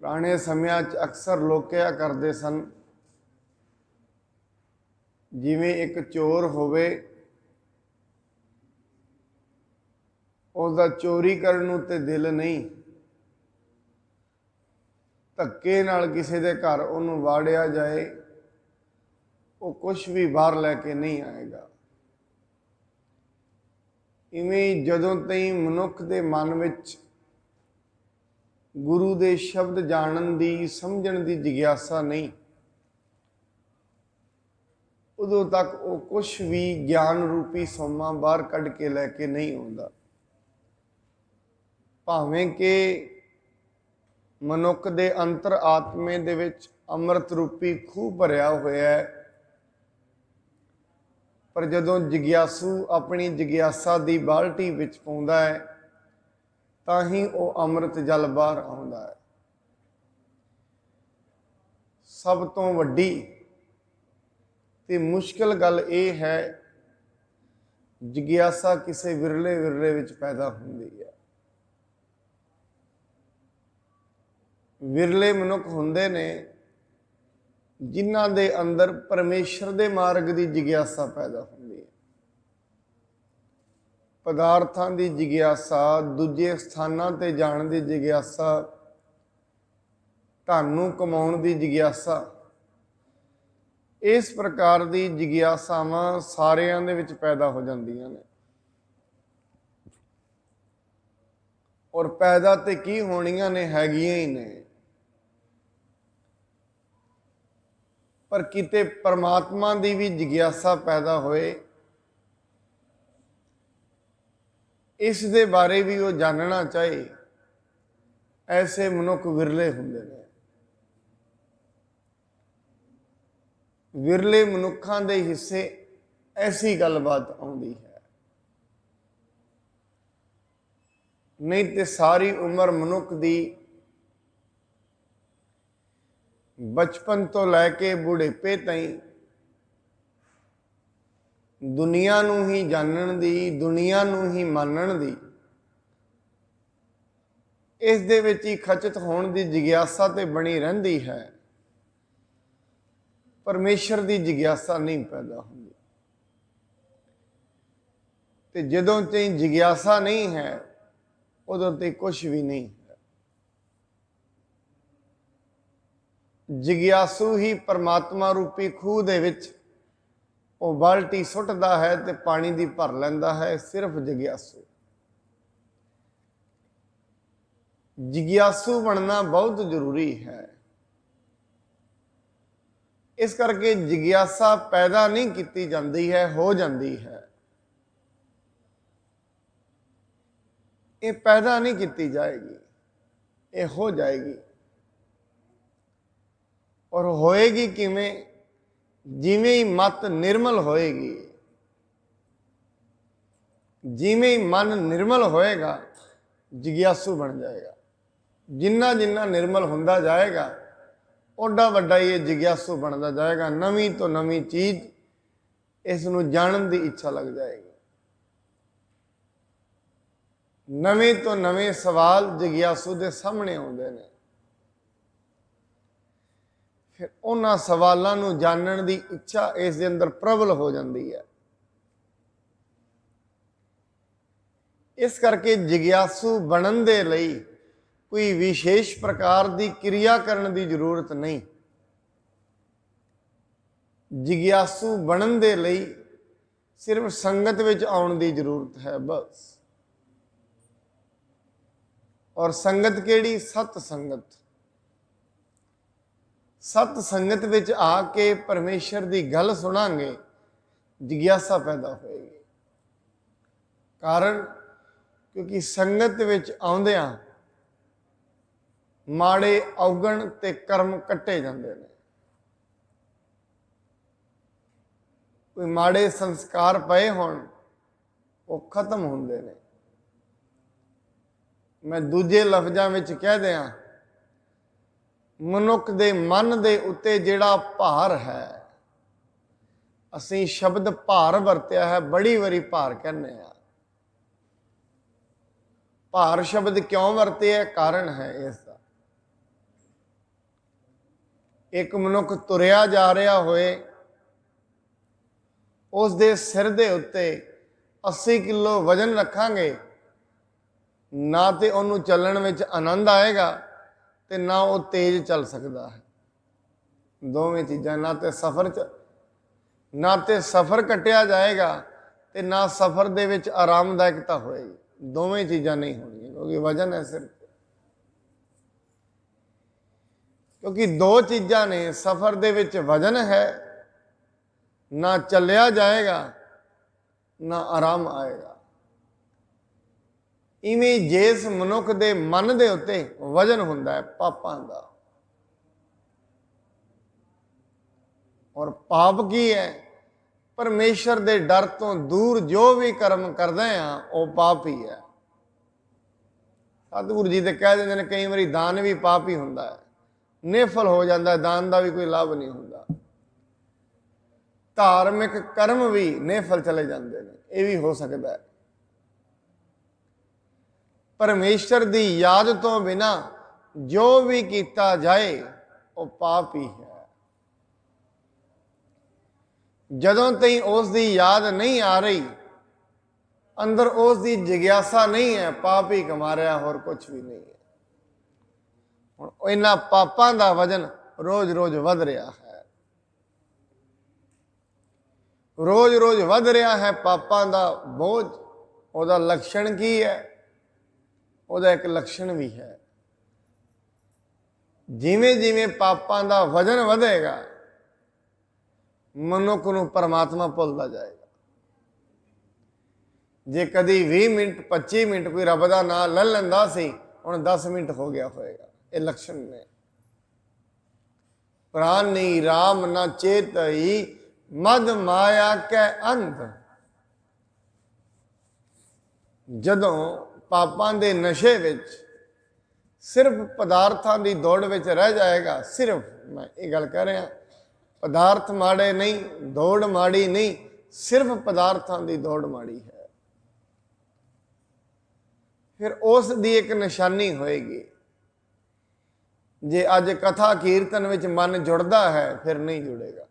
ਪੁਰਾਣੇ ਸਮਿਆਂ 'ਚ ਅਕਸਰ ਲੋਕ ਕਿਹਾ ਕਰਦੇ ਸਨ, ਜਿਵੇਂ ਇੱਕ ਚੋਰ ਹੋਵੇ, ਉਹਦਾ ਚੋਰੀ ਕਰਨ ਨੂੰ ਤੇ ਦਿਲ ਨਹੀਂ, ਧੱਕੇ ਨਾਲ ਕਿਸੇ ਦੇ ਘਰ ਉਹਨੂੰ ਵਾੜਿਆ ਜਾਏ, ਉਹ ਕੁਛ ਵੀ ਬਾਹਰ ਲੈ ਕੇ ਨਹੀਂ ਆਏਗਾ। ਇਵੇਂ ਜਦੋਂ ਤਾਈਂ ਮਨੁੱਖ ਦੇ ਮਨ ਵਿੱਚ ਗੁਰੂ ਦੇ ਸ਼ਬਦ ਜਾਣਨ ਦੀ, ਸਮਝਣ ਦੀ ਜਿਗਿਆਸਾ ਨਹੀਂ, ਉਦੋਂ ਤੱਕ ਉਹ ਕੁਛ ਵੀ ਗਿਆਨ ਰੂਪੀ ਸੋਮਾ ਬਾਹਰ ਕੱਢ ਕੇ ਲੈ ਕੇ ਨਹੀਂ ਆਉਂਦਾ। ਭਾਵੇਂ ਕਿ ਮਨੁੱਖ ਦੇ ਅੰਤਰ ਆਤਮੇ ਦੇ ਵਿੱਚ ਅੰਮ੍ਰਿਤ ਰੂਪੀ ਖੂਹ ਭਰਿਆ ਹੋਇਆ ਹੈ, ਪਰ ਜਦੋਂ ਜਿਗਿਆਸੂ ਆਪਣੀ ਜਿਗਿਆਸਾ ਦੀ ਬਾਲਟੀ ਵਿੱਚ ਪਾਉਂਦਾ ਹੈ ਤਾਂ ਹੀ ਉਹ ਅੰਮ੍ਰਿਤ ਜਲ ਬਾਹਰ ਆਉਂਦਾ ਹੈ। ਸਭ ਤੋਂ ਵੱਡੀ ਤੇ ਮੁਸ਼ਕਿਲ ਗੱਲ ਇਹ ਹੈ, ਜਿਗਿਆਸਾ ਕਿਸੇ ਵਿਰਲੇ ਵਿੱਚ ਪੈਦਾ ਹੁੰਦੀ ਹੈ। ਵਿਰਲੇ ਮਨੁੱਖ ਹੁੰਦੇ ਨੇ ਜਿਨ੍ਹਾਂ ਦੇ ਅੰਦਰ ਪਰਮੇਸ਼ਰ ਦੇ ਮਾਰਗ ਦੀ ਜਿਗਿਆਸਾ ਪੈਦਾ ਹੁੰਦੀ ਹੈ। ਪਦਾਰਥਾਂ ਦੀ ਜਿਗਿਆਸਾ, ਦੂਜੇ ਸਥਾਨਾਂ ਤੇ ਜਾਣ ਦੀ ਜਿਗਿਆਸਾ, ਧਨ ਨੂੰ ਕਮਾਉਣ ਦੀ ਜਿਗਿਆਸਾ, ਇਸ ਪ੍ਰਕਾਰ ਦੀ ਜਿਗਿਆਸਾਵਾਂ ਸਾਰਿਆਂ ਦੇ ਵਿੱਚ ਪੈਦਾ ਹੋ ਜਾਂਦੀਆਂ ਨੇ। ਔਰ ਪੈਦਾ ਤੇ ਕੀ ਹੋਣੀਆਂ ਨੇ, ਹੈਗੀਆਂ ਹੀ ਨੇ। ਪਰ ਕਿਤੇ ਪਰਮਾਤਮਾ ਦੀ ਵੀ ਜਿਗਿਆਸਾ ਪੈਦਾ ਹੋਏ, ਇਸ ਦੇ ਬਾਰੇ ਵੀ ਉਹ ਜਾਣਨਾ ਚਾਹੇ, ਐਸੇ ਮਨੁੱਖ ਵਿਰਲੇ ਹੁੰਦੇ ਨੇ। ਵਿਰਲੇ ਮਨੁੱਖਾਂ ਦੇ ਹਿੱਸੇ ਐਸੀ ਗੱਲਬਾਤ ਆਉਂਦੀ ਹੈ, ਨਹੀਂ ਤੇ ਸਾਰੀ ਉਮਰ ਮਨੁੱਖ ਦੀ ਬਚਪਨ ਤੋਂ ਲੈ ਕੇ ਬੁਢੇਪੇ ਤਾਈਂ ਦੁਨੀਆ ਨੂੰ ਹੀ ਜਾਣਨ ਦੀ, ਦੁਨੀਆ ਨੂੰ ਹੀ ਮੰਨਣ ਦੀ, ਇਸ ਦੇ ਵਿੱਚ ਹੀ ਖਚਿਤ ਹੋਣ ਦੀ ਜਿਗਿਆਸਾ ਤੇ ਬਣੀ ਰਹਿੰਦੀ ਹੈ। ਪਰਮੇਸ਼ਰ ਦੀ ਜਿਗਿਆਸਾ ਨਹੀਂ ਪੈਦਾ ਹੁੰਦੀ। ਤੇ ਜਦੋਂ ਤਾਈਂ ਜਿਗਿਆਸਾ ਨਹੀਂ ਹੈ, ਉਦੋਂ ਤਾਈਂ ਕੁਛ ਵੀ ਨਹੀਂ ਹੈ। ਜਿਗਿਆਸੂ ਹੀ ਪਰਮਾਤਮਾ ਰੂਪੀ ਖੂਹ ਦੇ ਵਿੱਚ ਉਹ ਬਾਲਟੀ ਸੁੱਟਦਾ ਹੈ ਤੇ ਪਾਣੀ ਦੀ ਭਰ ਲੈਂਦਾ ਹੈ। ਸਿਰਫ ਜਿਗਿਆਸੂ। ਜਿਗਿਆਸੂ ਬਣਨਾ ਬਹੁਤ ਜ਼ਰੂਰੀ ਹੈ। ਇਸ ਕਰਕੇ ਜਿਗਿਆਸਾ ਪੈਦਾ ਨਹੀਂ ਕੀਤੀ ਜਾਂਦੀ ਹੈ, ਹੋ ਜਾਂਦੀ ਹੈ। ਇਹ ਪੈਦਾ ਨਹੀਂ ਕੀਤੀ ਜਾਏਗੀ, ਇਹ ਹੋ ਜਾਏਗੀ। ਔਰ ਹੋਏਗੀ ਕਿਵੇਂ? ਜਿਵੇਂ ਹੀ ਮਤ ਨਿਰਮਲ ਹੋਏਗੀ, ਜਿਵੇਂ ਹੀ ਮਨ ਨਿਰਮਲ ਹੋਏਗਾ, ਜਿਗਿਆਸੂ ਬਣ ਜਾਏਗਾ। ਜਿੰਨਾ ਜਿੰਨਾ ਨਿਰਮਲ ਹੁੰਦਾ ਜਾਏਗਾ, ਓਡਾ ਵੱਡਾ ਹੀ ਇਹ ਜਿਗਿਆਸੂ ਬਣਦਾ ਜਾਏਗਾ। ਨਵੀਂ ਤੋਂ ਨਵੀਂ ਚੀਜ਼ ਇਸ ਨੂੰ ਜਾਣਨ ਦੀ ਇੱਛਾ ਲੱਗ ਜਾਏਗੀ। ਨਵੇਂ ਤੋਂ ਨਵੇਂ ਸਵਾਲ ਜਿਗਿਆਸੂ ਦੇ ਸਾਹਮਣੇ ਆਉਂਦੇ ਨੇ। ਫਿਰ ਉਹਨਾਂ ਸਵਾਲਾਂ ਨੂੰ ਜਾਣਨ ਦੀ ਇੱਛਾ ਇਸ ਦੇ ਅੰਦਰ ਪ੍ਰਬਲ ਹੋ ਜਾਂਦੀ ਹੈ। ਇਸ ਕਰਕੇ ਜਿਗਿਆਸੂ ਬਣਨ ਦੇ ਲਈ ਕੋਈ ਵਿਸ਼ੇਸ਼ ਪ੍ਰਕਾਰ ਦੀ ਕਿਰਿਆ ਕਰਨ ਦੀ ਜ਼ਰੂਰਤ ਨਹੀਂ। ਜਿਗਿਆਸੂ ਬਣਨ ਦੇ ਲਈ ਸਿਰਫ ਸੰਗਤ ਵਿੱਚ ਆਉਣ ਦੀ ਜ਼ਰੂਰਤ ਹੈ, ਬਸ। ਔਰ ਸੰਗਤ ਕਿਹੜੀ? ਸਤ ਸੰਗਤ। ਸਤ ਸੰਗਤ ਵਿੱਚ ਆ ਕੇ ਪਰਮੇਸ਼ਰ ਦੀ ਗੱਲ ਸੁਣਾਂਗੇ, ਜਿਗਿਆਸਾ ਪੈਦਾ ਹੋਏਗੀ। ਕਾਰਨ, ਕਿਉਂਕਿ ਸੰਗਤ ਵਿੱਚ ਆਉਂਦਿਆਂ ਮਾੜੇ ਔਗਣ ਤੇ ਕਰਮ ਕੱਟੇ ਜਾਂਦੇ ਨੇ। ਕੋਈ ਮਾੜੇ ਸੰਸਕਾਰ ਪਏ ਹੋਣ, ਉਹ ਖਤਮ ਹੁੰਦੇ ਨੇ। ਮੈਂ ਦੂਜੇ ਲਫ਼ਜ਼ਾਂ ਵਿੱਚ ਕਹਿ ਦਿਆਂ, ਮਨੁੱਖ ਦੇ ਮਨ ਦੇ ਉੱਤੇ ਜਿਹੜਾ ਭਾਰ ਹੈ, ਅਸੀਂ ਸ਼ਬਦ ਭਾਰ ਵਰਤਿਆ ਹੈ, ਬੜੀ ਵਾਰੀ ਭਾਰ ਕਹਿੰਦੇ ਆ। ਭਾਰ ਸ਼ਬਦ ਕਿਉਂ ਵਰਤਿਆ? ਕਾਰਨ ਹੈ ਇਸ ਦਾ। ਇੱਕ ਮਨੁੱਖ ਤੁਰਿਆ ਜਾ ਰਿਹਾ ਹੋਏ, ਉਸ ਦੇ ਸਿਰ ਦੇ ਉੱਤੇ 80 ਕਿਲੋ ਵਜਨ ਰੱਖਾਂਗੇ, ਨਾ ਤੇ ਉਹਨੂੰ ਚੱਲਣ ਵਿੱਚ ਆਨੰਦ ਆਏਗਾ ਤੇ ਨਾ ਉਹ ਤੇਜ਼ ਚੱਲ ਸਕਦਾ ਹੈ। ਦੋਵੇਂ ਚੀਜ਼ਾਂ, ਨਾ ਤੇ ਸਫ਼ਰ ਕੱਟਿਆ ਜਾਏਗਾ ਤੇ ਨਾ ਸਫ਼ਰ ਦੇ ਵਿੱਚ ਆਰਾਮਦਾਇਕਤਾ ਹੋਏਗੀ। ਦੋਵੇਂ ਚੀਜ਼ਾਂ ਨਹੀਂ ਹੋਣਗੀਆਂ, ਕਿਉਂਕਿ ਵਜਨ ਹੈ ਸਿਰ ਤੇ। ਕਿਉਂਕਿ ਦੋ ਚੀਜ਼ਾਂ ਨੇ, ਸਫ਼ਰ ਦੇ ਵਿੱਚ ਵਜਨ ਹੈ, ਨਾ ਚੱਲਿਆ ਜਾਏਗਾ ਨਾ ਆਰਾਮ ਆਏਗਾ। ਇਵੇਂ ਜਿਸ ਮਨੁੱਖ ਦੇ ਮਨ ਦੇ ਉੱਤੇ ਵਜਨ ਹੁੰਦਾ ਹੈ ਪਾਪਾਂ ਦਾ, ਔਰ ਪਾਪ ਕੀ ਹੈ? ਪਰਮੇਸ਼ਰ ਦੇ ਡਰ ਤੋਂ ਦੂਰ ਜੋ ਵੀ ਕਰਮ ਕਰਦੇ ਆ ਉਹ ਪਾਪ ਹੀ ਹੈ। ਸਤਿਗੁਰੂ ਜੀ ਤੇ ਕਹਿ ਦਿੰਦੇ ਨੇ ਕਈ ਵਾਰੀ ਦਾਨ ਵੀ ਪਾਪ ਹੀ ਹੁੰਦਾ ਹੈ, ਨਿਫਲ ਹੋ ਜਾਂਦਾ, ਦਾਨ ਦਾ ਵੀ ਕੋਈ ਲਾਭ ਨਹੀਂ ਹੁੰਦਾ। ਧਾਰਮਿਕ ਕਰਮ ਵੀ ਨਿਫਲ ਚਲੇ ਜਾਂਦੇ ਨੇ, ਇਹ ਵੀ ਹੋ ਸਕਦਾ ਹੈ। ਪਰਮੇਸ਼ਰ ਦੀ ਯਾਦ ਤੋਂ ਬਿਨਾ ਜੋ ਵੀ ਕੀਤਾ ਜਾਏ ਉਹ ਪਾਪ ਹੀ ਹੈ। ਜਦੋਂ ਤਾਈਂ ਉਸ ਦੀ ਯਾਦ ਨਹੀਂ ਆ ਰਹੀ, ਅੰਦਰ ਉਸ ਦੀ ਜਿਗਿਆਸਾ ਨਹੀਂ ਹੈ, ਪਾਪ ਹੀ ਕਮਾ ਰਿਹਾ, ਹੋਰ ਕੁਝ ਵੀ ਨਹੀਂ ਹੈ। ਹੁਣ ਇਹਨਾਂ ਪਾਪਾਂ ਦਾ ਵਜਨ ਰੋਜ਼-ਰੋਜ਼ ਵੱਧ ਰਿਹਾ ਹੈ, ਰੋਜ਼-ਰੋਜ਼ ਵੱਧ ਰਿਹਾ ਹੈ ਪਾਪਾਂ ਦਾ ਬੋਝ। ਉਹਦਾ ਲੱਛਣ ਕੀ ਹੈ? ਉਹਦਾ ਇੱਕ ਲੱਛਣ ਵੀ ਹੈ, ਜਿਵੇਂ ਜਿਵੇਂ ਪਾਪਾਂ ਦਾ ਵਜਨ ਵਧੇਗਾ ਮਨੁੱਖ ਨੂੰ ਪਰਮਾਤਮਾ ਭੁੱਲਦਾ ਜਾਏਗਾ। ਜੇ ਕਦੀ 20 ਮਿੰਟ 25 ਮਿੰਟ ਕੋਈ ਰੱਬ ਦਾ ਨਾਮ ਲੈ ਲੈਂਦਾ ਸੀ, ਹੁਣ 10 ਮਿੰਟ ਹੋ ਗਿਆ ਹੋਏਗਾ। ਇਹ ਲੱਛਣ ਨੇ। ਪ੍ਰਾਨੀ ਰਾਮ ਨਾ ਚੇਤਈ ਮਦ ਮਾਇਆ ਕੈ ਅੰਧ। ਜਦੋਂ ਪਾਪਾਂ ਦੇ ਨਸ਼ੇ ਵਿੱਚ ਸਿਰਫ ਪਦਾਰਥਾਂ ਦੀ ਦੌੜ ਵਿੱਚ ਰਹਿ ਜਾਏਗਾ, ਸਿਰਫ ਮੈਂ ਇਹ ਗੱਲ ਕਹਿ ਰਿਹਾ, ਪਦਾਰਥ ਮਾੜੇ ਨਹੀਂ, ਦੌੜ ਮਾੜੀ ਨਹੀਂ, ਸਿਰਫ ਪਦਾਰਥਾਂ ਦੀ ਦੌੜ ਮਾੜੀ ਹੈ, ਫਿਰ ਉਸ ਦੀ ਇੱਕ ਨਿਸ਼ਾਨੀ ਹੋਏਗੀ। ਜੇ ਅੱਜ ਕਥਾ ਕੀਰਤਨ ਵਿੱਚ ਮਨ ਜੁੜਦਾ ਹੈ, ਫਿਰ ਨਹੀਂ ਜੁੜੇਗਾ।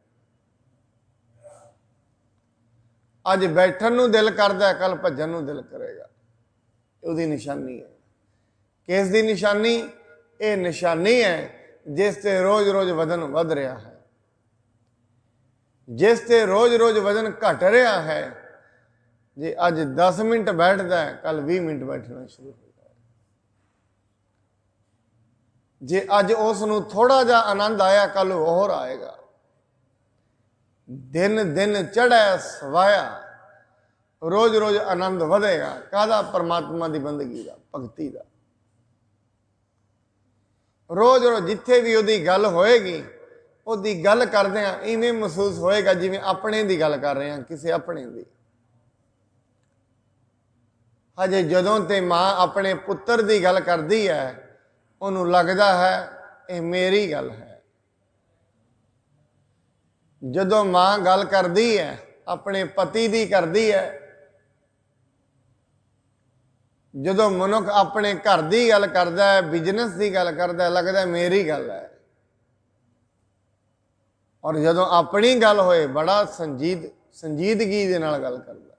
ਅੱਜ ਬੈਠਣ ਨੂੰ ਦਿਲ ਕਰਦਾ, ਕੱਲ ਭੱਜਣ ਨੂੰ ਦਿਲ ਕਰੇਗਾ। ਉਹਦੀ ਨਿਸ਼ਾਨੀ ਹੈ। ਕਿਸ ਦੀ ਨਿਸ਼ਾਨੀ? ਇਹ ਨਿਸ਼ਾਨੀ ਹੈ ਜਿਸ ਤੇ ਰੋਜ਼-ਰੋਜ਼ ਵਜ਼ਨ ਵੱਧ ਰਿਹਾ ਹੈ, ਜਿਸ ਤੇ ਰੋਜ਼-ਰੋਜ਼ ਵਜ਼ਨ ਘਟ ਰਿਹਾ ਹੈ। ਜੇ ਅੱਜ 10 ਮਿੰਟ ਬੈਠਦਾ ਹੈ, ਕੱਲ 20 ਮਿੰਟ ਬੈਠਣਾ ਸ਼ੁਰੂ ਹੋ ਜਾਏ। ਜੇ ਅੱਜ ਉਸ ਨੂੰ ਥੋੜਾ ਜਿਹਾ ਆਨੰਦ ਆਇਆ, ਕੱਲ ਹੋਰ ਆਏਗਾ। ਦਿਨ ਦਿਨ ਚੜ੍ਹੈ ਸਵਾਇਆ, ਰੋਜ਼-ਰੋਜ਼ ਆਨੰਦ ਵਧੇਗਾ। ਕਾਹਦਾ? ਪਰਮਾਤਮਾ ਦੀ ਬੰਦਗੀ ਦਾ, ਭਗਤੀ ਦਾ। ਰੋਜ਼-ਰੋਜ਼ ਜਿੱਥੇ ਵੀ ਉਹਦੀ ਗੱਲ ਹੋਏਗੀ, ਉਹਦੀ ਗੱਲ ਕਰਦੇ ਆ ਇਵੇਂ ਮਹਿਸੂਸ ਹੋਏਗਾ ਜਿਵੇਂ ਆਪਣੇ ਦੀ ਗੱਲ ਕਰ ਰਹੇ ਹਾਂ, ਕਿਸੇ ਆਪਣੇ ਦੀ। ਹਜੇ ਜਦੋਂ ਤੇ ਮਾਂ ਆਪਣੇ ਪੁੱਤਰ ਦੀ ਗੱਲ ਕਰਦੀ ਹੈ, ਉਹਨੂੰ ਲੱਗਦਾ ਹੈ ਇਹ ਮੇਰੀ ਗੱਲ ਹੈ। ਜਦੋਂ ਮਾਂ ਗੱਲ ਕਰਦੀ ਹੈ, ਆਪਣੇ ਪਤੀ ਦੀ ਕਰਦੀ ਹੈ, ਜਦੋਂ ਮਨੁੱਖ ਆਪਣੇ ਘਰ ਦੀ ਗੱਲ ਕਰਦਾ ਹੈ, ਬਿਜ਼ਨਸ ਦੀ ਗੱਲ ਕਰਦਾ ਹੈ, ਲੱਗਦਾ ਮੇਰੀ ਗੱਲ ਹੈ। ਔਰ ਜਦੋਂ ਆਪਣੀ ਗੱਲ ਹੋਏ, ਬੜਾ ਸੰਜੀਦਗੀ ਦੇ ਨਾਲ ਗੱਲ ਕਰਦਾ,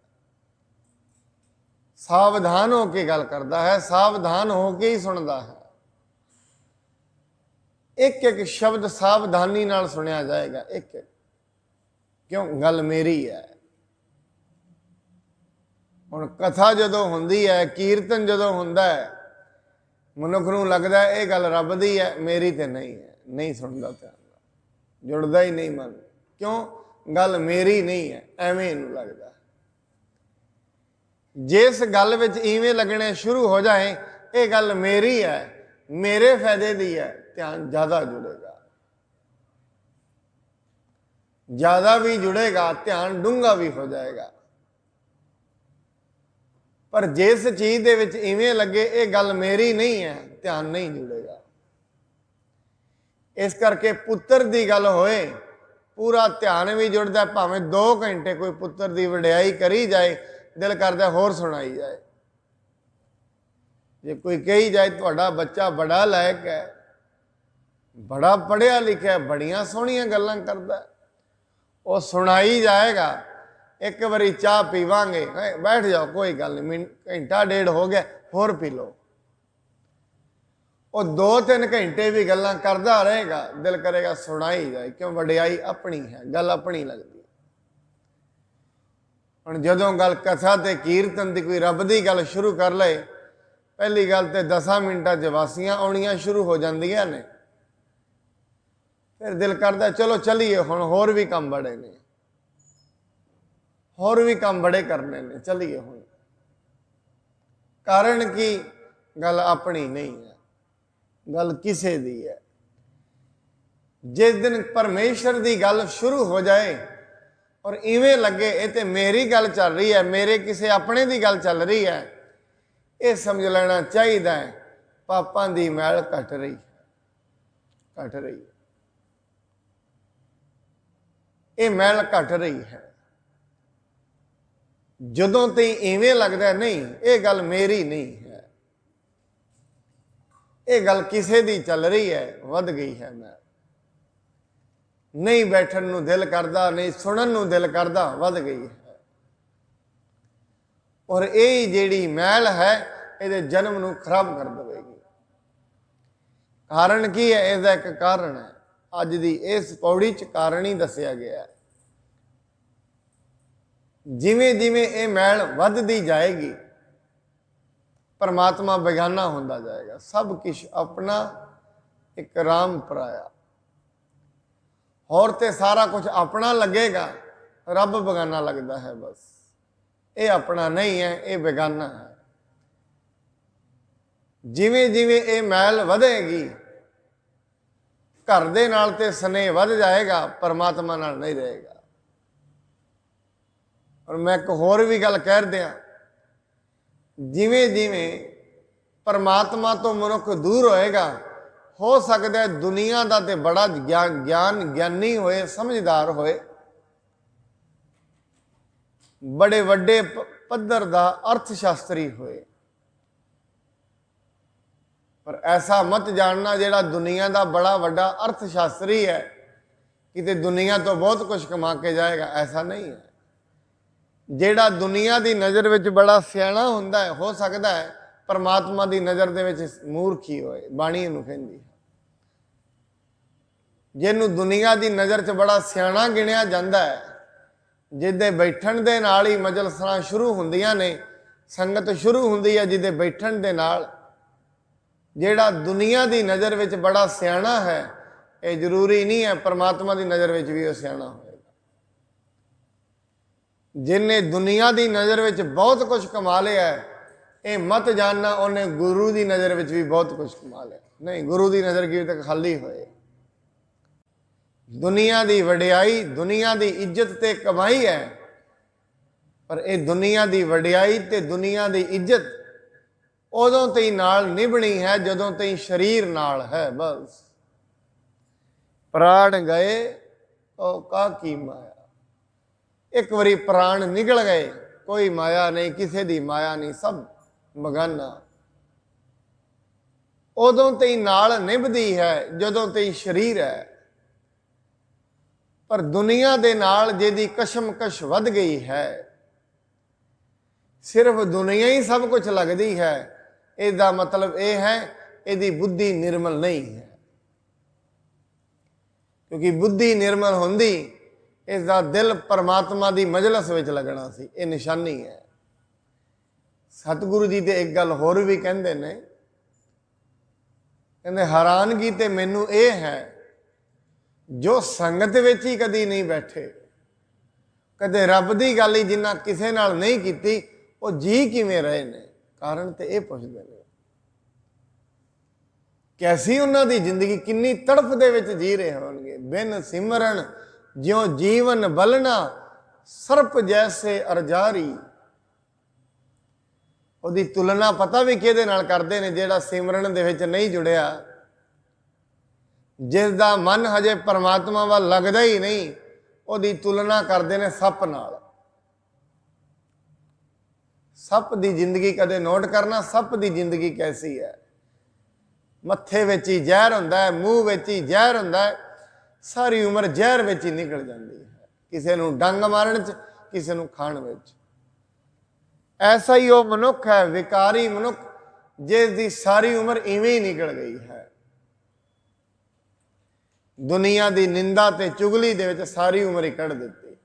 ਸਾਵਧਾਨ ਹੋ ਕੇ ਗੱਲ ਕਰਦਾ ਹੈ, ਸਾਵਧਾਨ ਹੋ ਕੇ ਹੀ ਸੁਣਦਾ ਹੈ। ਇੱਕ ਇੱਕ ਸ਼ਬਦ ਸਾਵਧਾਨੀ ਨਾਲ ਸੁਣਿਆ ਜਾਏਗਾ, ਇੱਕ ਇੱਕ। ਕਿਉਂ? ਗੱਲ ਮੇਰੀ ਹੈ। ਹੁਣ ਕਥਾ ਜਦੋਂ ਹੁੰਦੀ ਹੈ, ਕੀਰਤਨ ਜਦੋਂ ਹੁੰਦਾ ਹੈ, ਮਨੁੱਖ ਨੂੰ ਲੱਗਦਾ ਇਹ ਗੱਲ ਰੱਬ ਦੀ ਹੈ, ਮੇਰੀ ਤੇ ਨਹੀਂ ਹੈ। ਨਹੀਂ ਸੁਣਦਾ, ਧਿਆਨ ਨਾਲ ਜੁੜਦਾ ਹੀ ਨਹੀਂ ਮਨ। ਕਿਉਂ? ਗੱਲ ਮੇਰੀ ਨਹੀਂ ਹੈ, ਐਵੇਂ ਇਹਨੂੰ ਲੱਗਦਾ। ਜਿਸ ਗੱਲ ਵਿੱਚ ਇਵੇਂ ਲੱਗਣੇ ਸ਼ੁਰੂ ਹੋ ਜਾਏ ਇਹ ਗੱਲ ਮੇਰੀ ਹੈ, ਮੇਰੇ ਫਾਇਦੇ ਦੀ ਹੈ, ਧਿਆਨ ਜ਼ਿਆਦਾ ਜੁੜੇਗਾ, ਜ਼ਿਆਦਾ ਵੀ ਜੁੜੇਗਾ, ਧਿਆਨ ਡੂੰਘਾ ਵੀ ਹੋ ਜਾਏਗਾ। ਪਰ ਜਿਸ ਚੀਜ਼ ਦੇ ਵਿੱਚ ਇਵੇਂ ਲੱਗੇ ਇਹ ਗੱਲ ਮੇਰੀ ਨਹੀਂ ਹੈ, ਧਿਆਨ ਨਹੀਂ ਜੁੜੇਗਾ। ਇਸ ਕਰਕੇ ਪੁੱਤਰ ਦੀ ਗੱਲ ਹੋਏ, ਪੂਰਾ ਧਿਆਨ ਵੀ ਜੁੜਦਾ। ਭਾਵੇਂ 2 ਘੰਟੇ ਕੋਈ ਪੁੱਤਰ ਦੀ ਵਡਿਆਈ ਕਰੀ ਜਾਏ, ਦਿਲ ਕਰਦਾ ਹੋਰ ਸੁਣਾਈ ਜਾਏ। ਜੇ ਕੋਈ ਕਹੀ ਜਾਏ ਤੁਹਾਡਾ ਬੱਚਾ ਬੜਾ ਲਾਇਕ ਹੈ, बड़ा पढ़िया लिखा, बड़िया सोहनिया गल्लां करदा, वो सुनाई जाएगा। एक बारी चाह पीवांगे, बैठ जाओ कोई गल नहीं, घंटा डेढ़ हो गया होर पी लो। वो 2-3 घंटे भी गल्लां करदा रहेगा, दिल करेगा सुनाई जाए, क्यों वडियाई अपनी है, गल अपनी लगती। हुण जदों गल कथा ते कीर्तन की कोई रब की गल शुरू कर ले, पहली गल तो 10 मिनटां च वासियां आउणियां शुरू हो जांदियां ने, फिर दिल करदा चलो चलीए, हुण होर भी काम बड़े ने, होर भी काम बड़े करने ने, चलीए हुण। कारण की गल अपनी नहीं है, गल किसे दी है। जिस दिन परमेश्वर की गल शुरू हो जाए और इवें लगे ये तो मेरी गल चल रही है, मेरे किसी अपने की गल चल रही है, ये समझ लेना चाहिए पापां की मैल घट रही है, घट रही है, ये मैल घट रही है। जदों ती इवें लगता नहीं ये गल मेरी नहीं है, ये गल किसे दी चल रही है, वध गई है मैल। नहीं बैठन नूं दिल करदा, नहीं सुनन नूं दिल करदा, वध गई है। और यही जिहड़ी मैल है ये जन्म नूं खराब कर देगी। कारण की है, इसका एक कारण है, अज दी इस पौड़ी च कारण ही दसिया गया है। जिमें जिमें ये मैल वधदी जाएगी, परमात्मा बेगाना होंदा जाएगा, सब कुछ अपना, एक राम पराया, और ते सारा कुछ अपना लगेगा, रब बेगाना लगता है। बस ये अपना नहीं है, ये बेगाना है। जिमें जिमें ये मैल वधेगी, घर दे नाल ते स्नेह वध जाएगा, परमात्मा नाल नहीं रहेगा। और मैं एक होर भी गल कह दिया, जिमें जिमें परमात्मा तो मनुख दूर होएगा, हो सकता है दुनिया का तो बड़ा ज्ञानी होए, समझदार होए, बड़े वड्डे पद्धर का अर्थशास्त्री होए, पर ऐसा मत जानना जेड़ा दुनिया का बड़ा वड्डा अर्थशास्त्री है कि दुनिया तो बहुत कुछ कमा के जाएगा, ऐसा नहीं है। जेड़ा दुनिया की नज़र में बड़ा सियाणा हुंदा है, हो सकता है परमात्मा की नज़र दे मूर्ख ही होए, बाणी नूं कहंदी है। जिन्हों दुनिया की नज़र च बड़ा सियाणा गिणिया जाता है, जिदे बैठण दे नाल ही मजलसां शुरू हुंदियां ने, संगत शुरू हुंदी है जिदे बैठण दे नाल। जेड़ा दुनिया की नज़र में बड़ा सियाणा है, ये जरूरी नहीं है परमात्मा की नज़र में भी वह सियाणा होएगा। जिन्हें दुनिया की नज़र में बहुत कुछ कमा लिया है, ये मत जानना उन्हें गुरु की नज़र में भी बहुत कुछ कमा लिया। नहीं, गुरु की नज़र की तक खाली होए। दुनिया की वडियाई, दुनिया की इज्जत ते कमाई है, पर यह दुनिया की वडियाई ते दुनिया की इज्जत उदों तई नाल निभनी है जदों तई शरीर नाल है। बस प्राण गए तो का की माया, एक बारी प्राण निकल गए, कोई माया नहीं, किसी की माया नहीं, सब बगाना। उदों तई नाल निभदी है जदों तई शरीर है, पर दुनिया दे नाल जिहदी कशमकश वध गई है, सिर्फ दुनिया ही सब कुछ लगती है, इसका मतलब यह है इसकी बुद्धि निर्मल नहीं है। क्योंकि बुद्धि निर्मल होंदी इसका दिल परमात्मा की मजलस में लगना सी, ये निशानी है। सतगुरु जी तो एक गल होर भी कहते ने, कहते हैरानगी तो मैनू ये है जो संगत विच ही कदी नहीं बैठे, कदे रब की गल ही जिन्ना किसी नाल नहीं की, वो जी किवें रहे ने। कारण तो यह पुछते हैं कैसी उन्होंने जिंदगी किन्नी तड़फ दे विच जी रहे होंगे। बिन सिमरन ज्यों जीवन बलना, सर्प जैसे अरजारी। उहदी तुलना पता भी किहदे नाल करदे ने, जिहड़ा सिमरन दे विच नहीं जुड़िया, जिसदा मन हजे परमात्मा वाल लगदा ही नहीं, उहदी तुलना करदे ने सप नाल। सप की जिंदगी कदे नोट करना, सप की जिंदगी कैसी है। ਮੱਥੇ ਵਿੱਚ ਹੀ ਜ਼ਹਿਰ ਹੁੰਦਾ ਹੈ, ਮੂੰਹ ਵਿੱਚ ਹੀ ਜ਼ਹਿਰ ਹੁੰਦਾ ਹੈ, ਸਾਰੀ ਉਮਰ ਜ਼ਹਿਰ ਵਿੱਚ ਹੀ ਨਿਕਲ ਜਾਂਦੀ ਹੈ, ਕਿਸੇ ਨੂੰ ਡੰਗ ਮਾਰਨ 'ਚ, ਕਿਸੇ ਨੂੰ ਖਾਣ ਵਿੱਚ। ਐਸਾ ਹੀ ਉਹ ਮਨੁੱਖ ਹੈ, ਵਿਕਾਰੀ ਮਨੁੱਖ, ਜਿਸ ਦੀ ਸਾਰੀ ਉਮਰ ਇਵੇਂ ਹੀ ਨਿਕਲ ਗਈ ਹੈ। ਦੁਨੀਆ ਦੀ ਨਿੰਦਾ ਤੇ ਚੁਗਲੀ ਦੇ ਵਿੱਚ ਸਾਰੀ ਉਮਰ ਹੀ ਕੱਢ ਦਿੱਤੀ।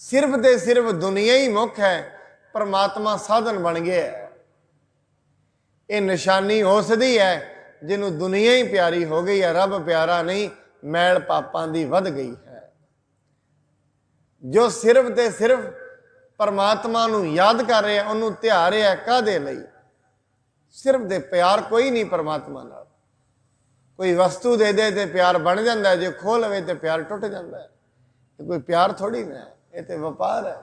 ਸਿਰਫ ਤੇ ਸਿਰਫ ਦੁਨੀਆ ਹੀ ਮੁੱਖ ਹੈ, ਪਰਮਾਤਮਾ ਸਾਧਨ ਬਣ ਗਿਆ ਹੈ। ਇਹ ਨਿਸ਼ਾਨੀ ਉਸ ਦੀ ਹੈ ਜਿਹਨੂੰ ਦੁਨੀਆ ਹੀ ਪਿਆਰੀ ਹੋ ਗਈ ਹੈ, ਰੱਬ ਪਿਆਰਾ ਨਹੀਂ, ਮੈਲ ਪਾਪਾਂ ਦੀ ਵੱਧ ਗਈ ਹੈ। ਜੋ ਸਿਰਫ ਤੇ ਸਿਰਫ ਪਰਮਾਤਮਾ ਨੂੰ ਯਾਦ ਕਰ ਰਿਹਾ, ਉਹਨੂੰ ਧਿਆ ਰਿਹਾ, ਕਾਹਦੇ ਲਈ? ਸਿਰਫ ਦੇ ਪਿਆਰ ਕੋਈ ਨਹੀਂ ਪਰਮਾਤਮਾ ਨਾਲ। ਕੋਈ ਵਸਤੂ ਦੇ ਦੇ ਤੇ ਪਿਆਰ ਬਣ ਜਾਂਦਾ, ਜੇ ਖੋਹ ਲਵੇ ਤੇ ਪਿਆਰ ਟੁੱਟ ਜਾਂਦਾ ਹੈ। ਇਹ ਕੋਈ ਪਿਆਰ ਥੋੜੀ ਨਾ, ਇਹ ਤੇ ਵਪਾਰ ਹੈ।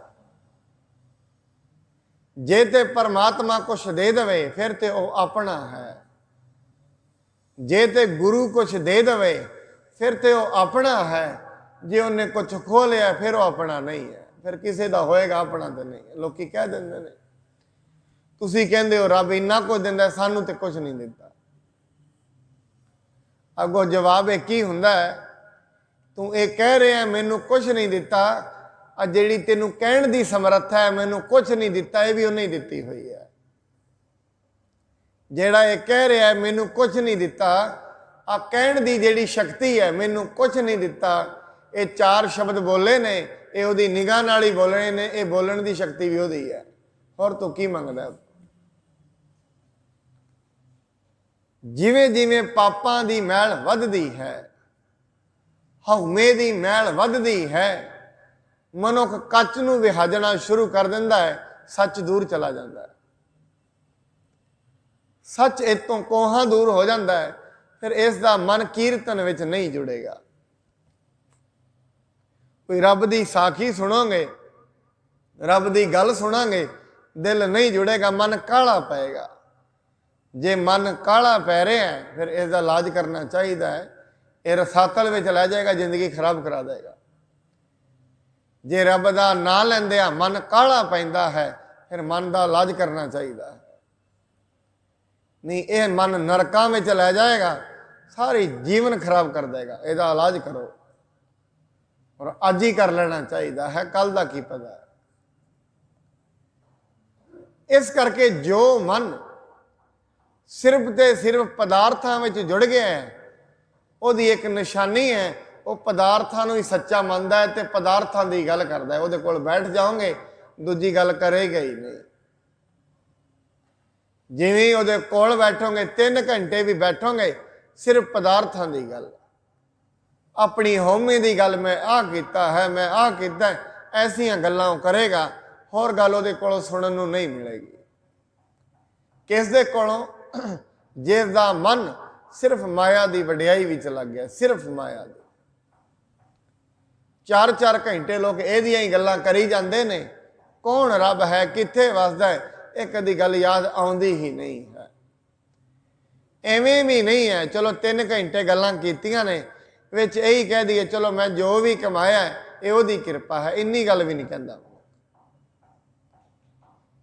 ਜੇ ਤੇ ਪਰਮਾਤਮਾ ਕੁਛ ਦੇ ਦੇਵੇ ਫਿਰ ਤੇ ਉਹ ਆਪਣਾ ਹੈ, ਜੇ ਤੇ ਗੁਰੂ ਕੁਛ ਦੇ ਦੇਵੇ ਫਿਰ ਤੇ ਉਹ ਆਪਣਾ ਹੈ, ਜੇ ਉਹਨੇ ਕੁਛ ਖੋਹ ਲਿਆ ਫਿਰ ਉਹ ਆਪਣਾ ਨਹੀਂ ਹੈ, ਫਿਰ ਕਿਸੇ ਦਾ ਹੋਏਗਾ, ਆਪਣਾ ਤਾਂ ਨਹੀਂ। ਲੋਕੀ ਕਹਿ ਦਿੰਦੇ ਨੇ, ਤੁਸੀਂ ਕਹਿੰਦੇ ਹੋ ਰੱਬ ਇੰਨਾ ਕੁਝ ਦਿੰਦਾ, ਸਾਨੂੰ ਤੇ ਕੁਛ ਨਹੀਂ ਦਿੱਤਾ। ਅੱਗੋਂ ਜਵਾਬ ਇਹ ਕੀ ਹੁੰਦਾ ਹੈ? ਤੂੰ ਇਹ ਕਹਿ ਰਿਹਾ ਮੈਨੂੰ ਕੁਛ ਨਹੀਂ ਦਿੱਤਾ, ਆ ਜਿਹੜੀ ਤੈਨੂੰ ਕਹਿਣ ਦੀ ਸਮਰੱਥਾ ਹੈ ਮੈਨੂੰ ਕੁਛ ਨਹੀਂ ਦਿੱਤਾ, ਇਹ ਵੀ ਉਹਨੇ ਹੀ ਦਿੱਤੀ ਹੋਈ ਹੈ। ਜਿਹੜਾ ਇਹ ਕਹਿ ਰਿਹਾ ਮੈਨੂੰ ਕੁਛ ਨਹੀਂ ਦਿੱਤਾ, ਆ ਕਹਿਣ ਦੀ ਜਿਹੜੀ ਸ਼ਕਤੀ ਹੈ ਮੈਨੂੰ ਕੁਛ ਨਹੀਂ ਦਿੱਤਾ, ਇਹ ਚਾਰ ਸ਼ਬਦ ਬੋਲੇ ਨੇ, ਇਹ ਉਹਦੀ ਨਿਗਾਹ ਨਾਲ ਹੀ ਬੋਲਣੇ ਨੇ, ਇਹ ਬੋਲਣ ਦੀ ਸ਼ਕਤੀ ਵੀ ਉਹਦੀ ਹੈ। ਹੋਰ ਤੂੰ ਕੀ ਮੰਗਦਾ? ਜਿਵੇਂ ਜਿਵੇਂ ਪਾਪਾਂ ਦੀ ਮੈਲ ਵੱਧਦੀ ਹੈ, ਹਉਮੈ ਦੀ ਮੈਲ ਵੱਧਦੀ ਹੈ, ਮਨੁੱਖ ਕੱਚ ਨੂੰ ਵਿਹਾਜਣਾ ਸ਼ੁਰੂ ਕਰ ਦਿੰਦਾ ਹੈ, ਸੱਚ ਦੂਰ ਚਲਾ ਜਾਂਦਾ ਹੈ। ਸੱਚ ਇਤੋਂ ਕੋਹਾਂ ਦੂਰ ਹੋ ਜਾਂਦਾ ਹੈ, ਫਿਰ ਇਸ ਦਾ ਮਨ ਕੀਰਤਨ ਵਿੱਚ ਨਹੀਂ ਜੁੜੇਗਾ। ਕੋਈ ਰੱਬ ਦੀ ਸਾਖੀ ਸੁਣੋਗੇ, ਰੱਬ ਦੀ ਗੱਲ ਸੁਣਾਂਗੇ, ਦਿਲ ਨਹੀਂ ਜੁੜੇਗਾ, ਮਨ ਕਾਹਲਾ ਪਏਗਾ। ਜੇ ਮਨ ਕਾਹਲਾ ਪੈ ਰਿਹਾ ਹੈ ਫਿਰ ਇਸ ਦਾ ਇਲਾਜ ਕਰਨਾ ਚਾਹੀਦਾ ਹੈ। ਇਹ ਰਸਾਤਲ ਵਿੱਚ ਲੈ ਜਾਏਗਾ, ਜ਼ਿੰਦਗੀ ਖਰਾਬ ਕਰਾ ਦੇਗਾ। ਜੇ ਰੱਬ ਦਾ ਨਾਂ ਲੈਂਦਿਆਂ ਮਨ ਕਾਹਲਾ ਪੈਂਦਾ ਹੈ ਫਿਰ ਮਨ ਦਾ ਇਲਾਜ ਕਰਨਾ ਚਾਹੀਦਾ ਹੈ। ਨਹੀਂ ਇਹ ਮਨ ਨਰਕਾਂ ਵਿੱਚ ਲੈ ਜਾਏਗਾ, ਸਾਰੀ ਜੀਵਨ ਖਰਾਬ ਕਰ ਦੇਗਾ। ਇਹਦਾ ਇਲਾਜ ਕਰੋ, ਔਰ ਅੱਜ ਹੀ ਕਰ ਲੈਣਾ ਚਾਹੀਦਾ ਹੈ, ਕੱਲ ਦਾ ਕੀ ਪਤਾ ਹੈ। ਇਸ ਕਰਕੇ ਜੋ ਮਨ ਸਿਰਫ ਤੇ ਸਿਰਫ ਪਦਾਰਥਾਂ ਵਿੱਚ ਜੁੜ ਗਿਆ ਹੈ, ਉਹਦੀ ਇੱਕ ਨਿਸ਼ਾਨੀ ਹੈ, ਉਹ ਪਦਾਰਥਾਂ ਨੂੰ ਹੀ ਸੱਚਾ ਮੰਨਦਾ ਹੈ ਤੇ ਪਦਾਰਥਾਂ ਦੀ ਗੱਲ ਕਰਦਾ ਹੈ। ਉਹਦੇ ਕੋਲ ਬੈਠ ਜਾਓਗੇ, ਦੂਜੀ ਗੱਲ ਕਰੇਗਾ ਹੀ ਨਹੀਂ। ਜਿਵੇਂ ਉਹਦੇ ਕੋਲ ਬੈਠੋਗੇ 3 ਘੰਟੇ ਵੀ ਬੈਠੋਗੇ, ਸਿਰਫ ਪਦਾਰਥਾਂ ਦੀ ਗੱਲ, ਆਪਣੀ ਹਉਮੈ ਦੀ ਗੱਲ, ਮੈਂ ਆਹ ਕੀਤਾ ਹੈ, ਮੈਂ ਆਹ ਕੀਤਾ, ਐਸੀਆਂ ਗੱਲਾਂ ਉਹ ਕਰੇਗਾ। ਹੋਰ ਗੱਲ ਉਹਦੇ ਕੋਲੋਂ ਸੁਣਨ ਨੂੰ ਨਹੀਂ ਮਿਲੇਗੀ। ਕਿਸ ਦੇ ਕੋਲੋਂ? ਜਿਸ ਦਾ ਮਨ ਸਿਰਫ ਮਾਇਆ ਦੀ ਵਡਿਆਈ ਵਿੱਚ ਲੱਗ ਗਿਆ, ਸਿਰਫ ਮਾਇਆ ਦੀ। 4-4 ਘੰਟੇ ਲੋਕ ਇਹਦੀਆਂ ਹੀ ਗੱਲਾਂ ਕਰੀ ਜਾਂਦੇ ਨੇ, ਕੌਣ ਰੱਬ ਹੈ, ਕਿੱਥੇ ਵਸਦਾ ਹੈ, ਇਹ ਕਦੀ ਗੱਲ ਯਾਦ ਆਉਂਦੀ ਹੀ ਨਹੀਂ ਹੈ। ਐਵੇਂ ਵੀ ਨਹੀਂ ਹੈ ਚਲੋ 3 ਘੰਟੇ ਗੱਲਾਂ ਕੀਤੀਆਂ ਨੇ, ਵਿੱਚ ਇਹੀ ਕਹਿ ਦਈਏ ਚਲੋ ਮੈਂ ਜੋ ਵੀ ਕਮਾਇਆ ਇਹ ਉਹਦੀ ਕਿਰਪਾ ਹੈ, ਇੰਨੀ ਗੱਲ ਵੀ ਨਹੀਂ ਕਹਿੰਦਾ।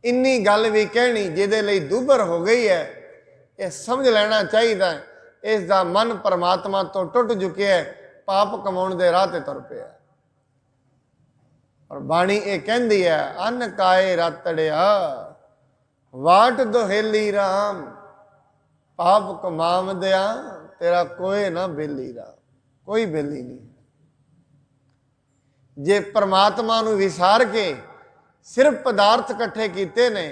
ਇੰਨੀ ਗੱਲ ਵੀ ਕਹਿਣੀ ਜਿਹਦੇ ਲਈ ਦੁੱਭਰ ਹੋ ਗਈ ਹੈ, ਇਹ ਸਮਝ ਲੈਣਾ ਚਾਹੀਦਾ ਹੈ ਇਸ ਦਾ ਮਨ ਪਰਮਾਤਮਾ ਤੋਂ ਟੁੱਟ ਚੁੱਕਿਆ ਹੈ, ਪਾਪ ਕਮਾਉਣ ਦੇ ਰਾਹ ਤੇ ਤੁਰ ਪਿਆ। ਔਰ ਬਾਣੀ ਇਹ ਕਹਿੰਦੀ ਹੈ, ਅੰਨ ਕਾਏ ਰਤੜਿਆ ਵਾਟ ਦੁਹੇਲੀ ਰਾਮ, ਪਾਪ ਕਮਾਵਦਿਆ ਤੇਰਾ ਕੋਈ ਨਾ ਬੇਲੀ ਰਾਮ। ਕੋਈ ਬੇਲੀ ਨਹੀਂ। ਜੇ ਪਰਮਾਤਮਾ ਨੂੰ ਵਿਸਾਰ ਕੇ ਸਿਰਫ ਪਦਾਰਥ ਇਕੱਠੇ ਕੀਤੇ ਨੇ,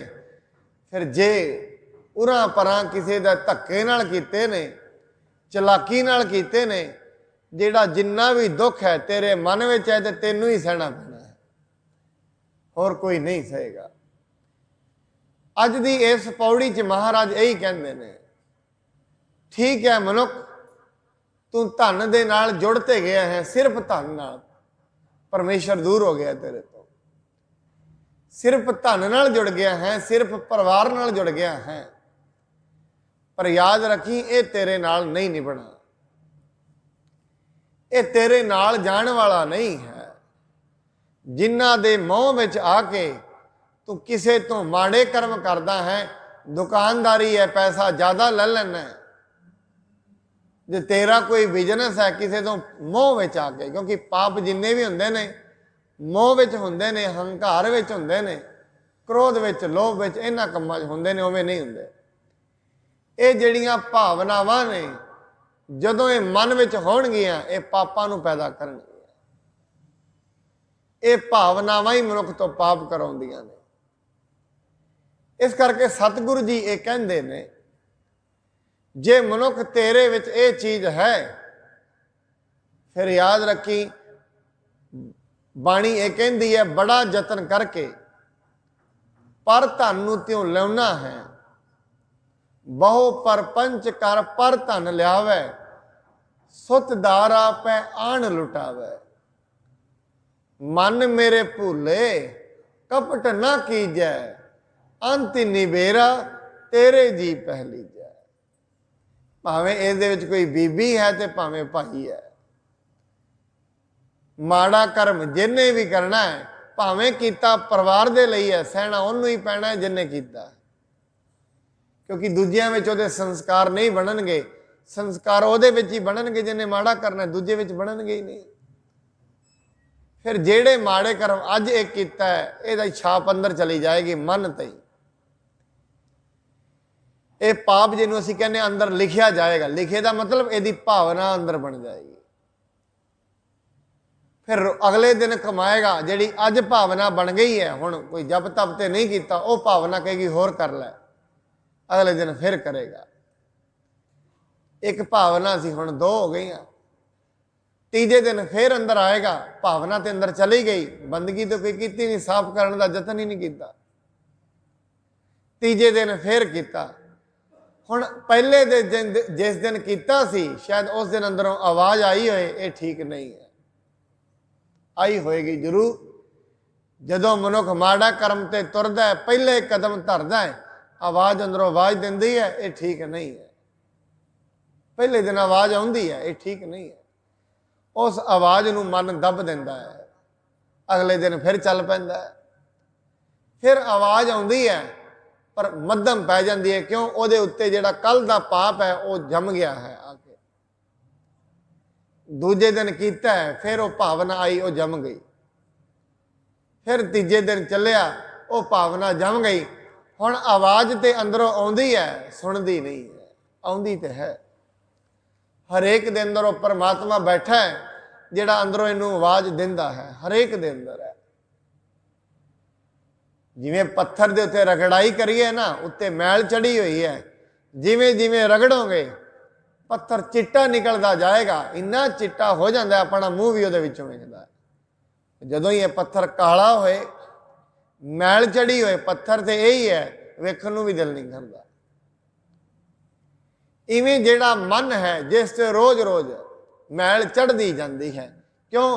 ਫਿਰ ਜੇ ਉਰਾਂ ਪਰਾਂ ਕਿਸੇ ਦਾ ਧੱਕੇ ਨਾਲ ਕੀਤੇ ਨੇ, ਚਲਾਕੀ ਨਾਲ ਕੀਤੇ ਨੇ, ਜਿਹੜਾ ਜਿੰਨਾ ਵੀ ਦੁੱਖ ਹੈ ਤੇਰੇ ਮਨ ਵਿੱਚ ਹੈ ਤੇ ਤੈਨੂੰ ਹੀ ਸਹਿਣਾ ਪੈਣਾ ਹੈ, ਹੋਰ ਕੋਈ ਨਹੀਂ ਸਹੇਗਾ। ਅੱਜ ਦੀ ਇਸ ਪੌੜੀ 'ਚ ਮਹਾਰਾਜ ਇਹੀ ਕਹਿੰਦੇ ਨੇ, ਠੀਕ ਹੈ ਮਨੁੱਖ, ਤੂੰ ਧਨ ਦੇ ਨਾਲ ਜੁੜ ਤੇ ਗਿਆ ਹੈ, ਸਿਰਫ ਧਨ ਨਾਲ ਪਰਮੇਸ਼ਰ ਦੂਰ ਹੋ ਗਿਆ ਤੇਰੇ ਤੋਂ। ਸਿਰਫ ਧਨ ਨਾਲ ਜੁੜ ਗਿਆ ਹੈ, ਸਿਰਫ ਪਰਿਵਾਰ ਨਾਲ ਜੁੜ ਗਿਆ ਹੈ, ਪਰ ਯਾਦ ਰੱਖੀ ਇਹ ਤੇਰੇ ਨਾਲ ਨਹੀਂ ਨਿਭਣਾ, ਇਹ ਤੇਰੇ ਨਾਲ ਜਾਣ ਵਾਲਾ ਨਹੀਂ ਹੈ। ਜਿਨ੍ਹਾਂ ਦੇ ਮੋਹ ਵਿੱਚ ਆ ਕੇ ਤੂੰ ਕਿਸੇ ਤੋਂ ਮਾੜੇ ਕਰਮ ਕਰਦਾ ਹੈ, दुकानदारी है, पैसा ज़्यादा ले लेना है। जे तेरा कोई बिजनेस है, किसी तो मोह में आके, क्योंकि पाप जिन्ने भी होंगे ने मोह में होंगे ने, हंकार में होंगे ने, क्रोध में, लोभ में, इन्हां कामां च होंगे ने, उवें नहीं होंगे। ये जिहड़ियां भावनावां ने जदों ये मन में होणगियां, ये पापां नूं पैदा करनगियां। ये भावनावां ही मनुख तो पाप कराउंदियां ने। इस करके सतगुरु जी ये कहंदे ने, जे मनुख तेरे विच ये चीज़ है, फिर याद रखी, बाणी ये कहंदी है, बड़ा यतन करके पर धन नूं त्यों लियाउना है, बहु परपंच कर पर धन लियावै, सुत दारा पै आन लुटावै। मन मेरे भूले कपट ना कीजै, अंत निबेरा तेरे जी पहली जै। भावें इहदे विच कोई बीबी है ते भावें भाई है, माड़ा कर्म जिन्ने भी करना है, भावें कीता परिवार दे लई है, सहना उन्होंने ही पैना है जिन्ने कीता, क्योंकि दूजियां विच उहदे संस्कार नहीं बनणगे। संस्कार उहदे विच ही बनणगे जिन्ने माड़ा करना, दूजे विच बनणगे ही नहीं। फिर जेड़े माड़े कर्म अज एक कीता है, इहदा छाप अंदर चली जाएगी मन ते। ये पाप जिन्हों असीं कहने अंदर लिखिया जाएगा, लिखे का मतलब यदि भावना अंदर बन जाएगी। फिर अगले दिन कमाएगा, जिहड़ी अज भावना बन गई है, हुण कोई जप तप ते नहीं किया, वह भावना कहेगी होर कर लै, अगले दिन फिर करेगा। एक भावना सी, हुण दो हो गई, तीजे दिन फिर अंदर आएगा, भावना तो अंदर चली गई, बंदगी तो कोई की नहीं, साफ करने का यतन ही नहीं किया, तीजे दिन फिर किया। हुण पहले दे दिन जिस दिन किया सी, शायद उस दिन अंदरों आवाज़ आई होए, ये ठीक नहीं है, आई होएगी जरूर। जदों मनुख माड़ा कर्म ते तुरदा है, पहले कदम धरदा है, आवाज़ अंदरों आवाज़ दिंदी है, ये ठीक नहीं है। पहले दिन आवाज़ आउंदी है, ये ठीक नहीं है। उस आवाज़ नूं मन दब दिंदा है, अगले दिन फिर चल पैंदा है। फिर आवाज़ आउंदी है पर मध्यम पै जाती है, क्यों? उहदे उत्ते जिहड़ा कल दा पाप है वह जम गया है आके। दूजे दिन कीता है, फिर वह भावना आई, वह जम गई। फिर तीजे दिन चलिया, वह भावना जम गई। हुण आवाज़ ते अंदरों आउंदी है, सुनदी नहीं है, आउंदी ते है। हरेक दे अंदर वह परमात्मा बैठा है, जिहड़ा अंदरों इनू आवाज़ दिंदा है, हरेक दे अंदर है। जिवें पत्थर दे उत्ते रगड़ाई करिए ना, उत्ते मैल चढ़ी हुई है, जिवें जिवें रगड़ोगे पत्थर चिट्टा निकलता जाएगा, इन्ना चिट्टा हो जाता है, अपना मूँह भी उहदे विचों वेखदा है। जदों ही यह पत्थर काला होए, मैल चढ़ी होए, पत्थर तो यही है, वेखण नूं भी दिल नहीं करता। इवें जिहड़ा मन है, जिस ते रोज रोज मैल चढ़ती जाती है, क्यों?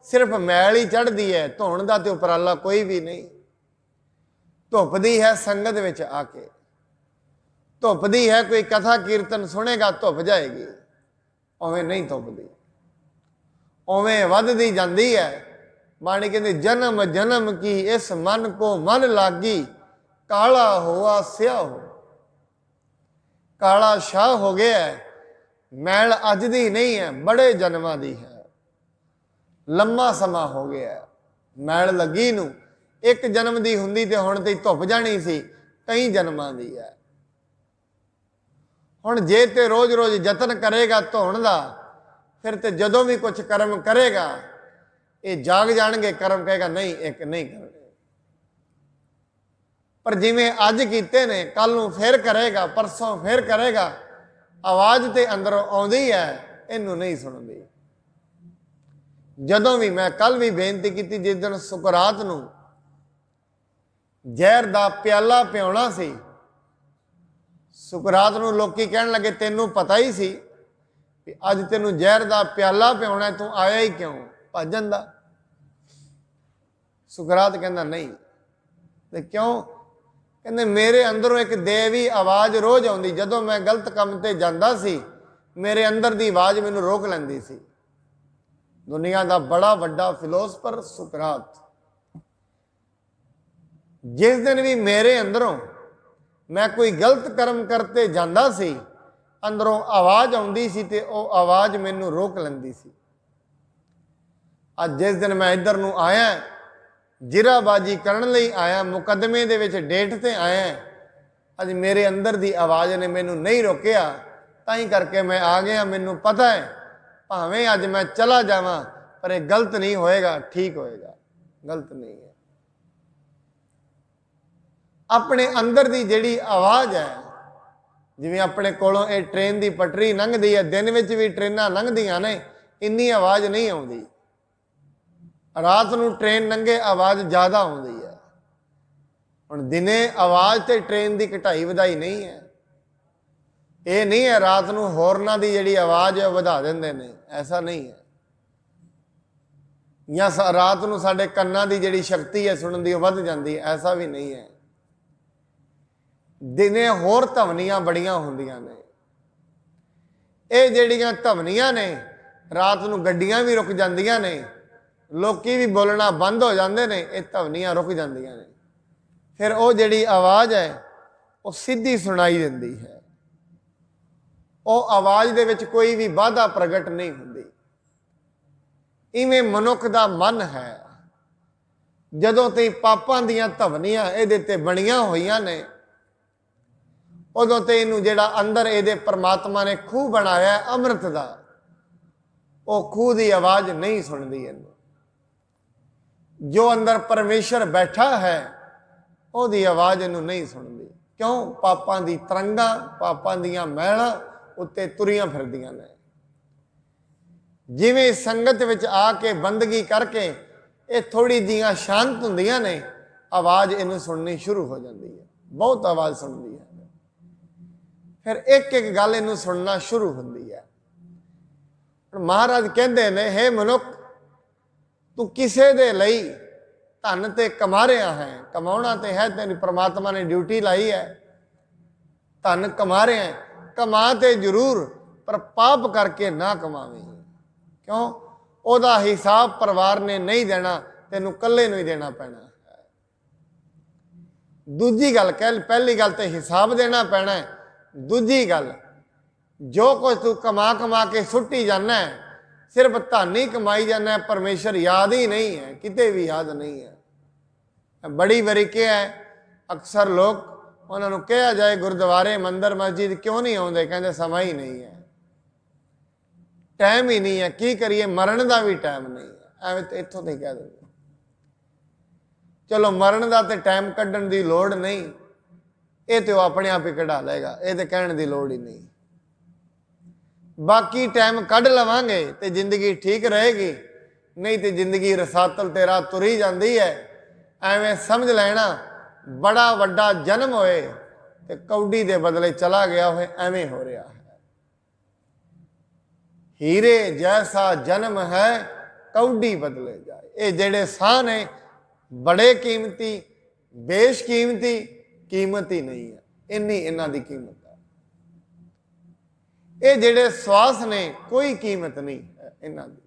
सिर्फ मैल ही चढ़ती है, धोण दा ते उपराला कोई भी नहीं। धुपदी है संगत विच आके, धुपदी है कोई कथा कीर्तन सुनेगा धुप जाएगी, उवें नहीं धुपदी, उवें वधदी जाती है। बाणी कहते जन्म जन्म की इस मन को मन लागी, काला हुआ स्या हो। काला शाह हो गया है, मैल अज दी नहीं है, बड़े जन्मां दी है, लम्मा समा हो गया है। मैल लगी नूं एक जन्म दी हुंदी ते हुण ते धुप जानी सी, कई जन्मां दी है। हुण जे ते रोज रोज यतन करेगा धोण दा, फिर ते जदों भी कुछ कर्म करेगा, ये जाग जाणगे कर्म, कहेगा नहीं एक नहीं करने। पर जिवें अज कीते ने, कल नूं फिर करेगा, परसों फिर करेगा, आवाज़ ते अंदरों आउंदी है, इनू नहीं सुनदी। जदों भी मैं कल भी बेनती की, जिस दिन सुकरात नूं जहर दा प्याला पियाउणा सी, सुकरात नूं लोकी कहण लगे तेनू पता ही सी कि अज तेनू जहर दा प्याला पियाउणा, तू आया ही क्यों? भज जांदा। सुकरात कहंदा नहीं, ते क्यों? कहंदे मेरे अंदरों एक देवी आवाज़ रोज़ आउंदी, जदों मैं गलत काम ते जांदा सी, मेरे अंदर दी आवाज़ मैनू रोक लैंदी सी। दुनिया का बड़ा वड्डा फिलोसफर सुकरात, जिस दिन भी मेरे अंदरों मैं कोई गलत कर्म करते जांदा सी, अंदरों आवाज़ आउंदी सी ते वो आवाज़ मैनू रोक लैंदी सी। अज जिस दिन मैं इधर नूं आया, जिराबाजी करन लई आया, मुकदमे दे विच डेट ते आया, अज मेरे अंदर दी आवाज़ ने मैनू नहीं रोकिया, ताई करके मैं आ गया। मैनू पता है भावें अज मैं चला जावां पर यह गलत नहीं होएगा, ठीक होएगा, गलत नहीं है। अपने अंदर दी जिहड़ी आवाज़ है, जिवें अपने कोलों ये ट्रेन की पटरी लंघदी है, दिन में भी ट्रेनां लंघदियां ने, इन्नी आवाज़ नहीं आउंदी। रात नूं ट्रेन लंघे आवाज़ ज़्यादा आउंदी है। हुण दिने आवाज़ ते ट्रेन की घटाई वधाई नहीं है। ये नहीं है रात नूं होरनां दी जिहड़ी आवाज़ है वधा दिंदे ने, ऐसा नहीं है। या रात नूं साडे कन्नां दी जिहड़ी शक्ति है सुनन दी वध जांदी है, ऐसा भी नहीं है। दिने होर धवनियां बड़ियां हुंदियां ने। ये जिहड़ियां धवनियां ने, रात नूं गड्डियां भी रुक जांदियां ने, लोकी भी बोलना बंद हो जाते हैं, ये धवनियां रुक जांदियां ने। फिर वो जिहड़ी आवाज़ है वो सीधी सुनाई दिंदी है। वो आवाज़ दे विच कोई भी वाधा प्रगट नहीं हुंदी। इवें मनुख दा मन है, जदों ते पापां दियां धवनियां इहदे ते बणियां होईयां ने, उदों ते इनू जिहड़ा अंदर इहदे परमात्मा ने खूह बनाया अमृत दा, वो खूह की आवाज़ नहीं सुनदी। इनू जो अंदर परमेश्वर बैठा है उसकी आवाज़ इनू नहीं सुनती। क्यों? पापां दी तरंगां, पापां दियां महलां उत्ते तुरियां फिरदियां ने। जिवें संगत विच आके बंदगी करके ये थोड़ी जियां शांत हुंदियां ने, आवाज़ इनू सुननी शुरू हो जाती है। बहुत आवाज़ सुनती है, फिर एक एक गल इनू सुनना शुरू होती है। महाराज कहते ने, हे मनुख, तू किसे दे लई धन ते कमा रहा है, कमाउणा ते है, तेरी परमात्मा ने ड्यूटी लाई है, धन कमा रहे हैं, कमा ते जरूर पर पाप करके ना कमावे। क्यों? ओदा हिसाब परिवार ने नहीं देना, तेनू कल्ले नूं ही देना पैना। दूजी गल कह, पहली गल तो हिसाब देना पैना है, दूजी गल जो कुछ तू कमा कमा के सुट्टी जाना है, सिर्फ धन ही कमाई जाना है, परमेश्वर याद ही नहीं है, किते भी याद नहीं है। बड़ी बारी क्या है, अक्सर लोग उन्होंने कहा जाए गुरुद्वारे मंदिर मस्जिद क्यों नहीं आते, कहते समय ही नहीं है, टाइम ही नहीं है, की करिए, मरण का भी टाइम नहीं है। एवं तो इतों तो कह देंगे चलो मरण का तो टाइम कढ़न की लोड़ नहीं, ये तो अपने आप ही कढ़ा लेगा, ये तो कहने की लोड़ ही नहीं। बाकी टाइम कढ़ लवांगे तो जिंदगी ठीक रहेगी, नहीं तो जिंदगी रसातल तेरा तुरी जाती है। एवं समझ लेना बड़ा वड्डा जन्म होए तो कौडी के बदले चला गया हो, एवं हो रहा है। हीरे जैसा जन्म है कौडी बदले जाए। ये जेड़े साह ने बड़े कीमती, बेशकीमती, कीमत ही नहीं है, इन्नी इन्हां दी कीमत है। ये जेड़े श्वास ने कोई कीमत नहीं है इन्हां दी।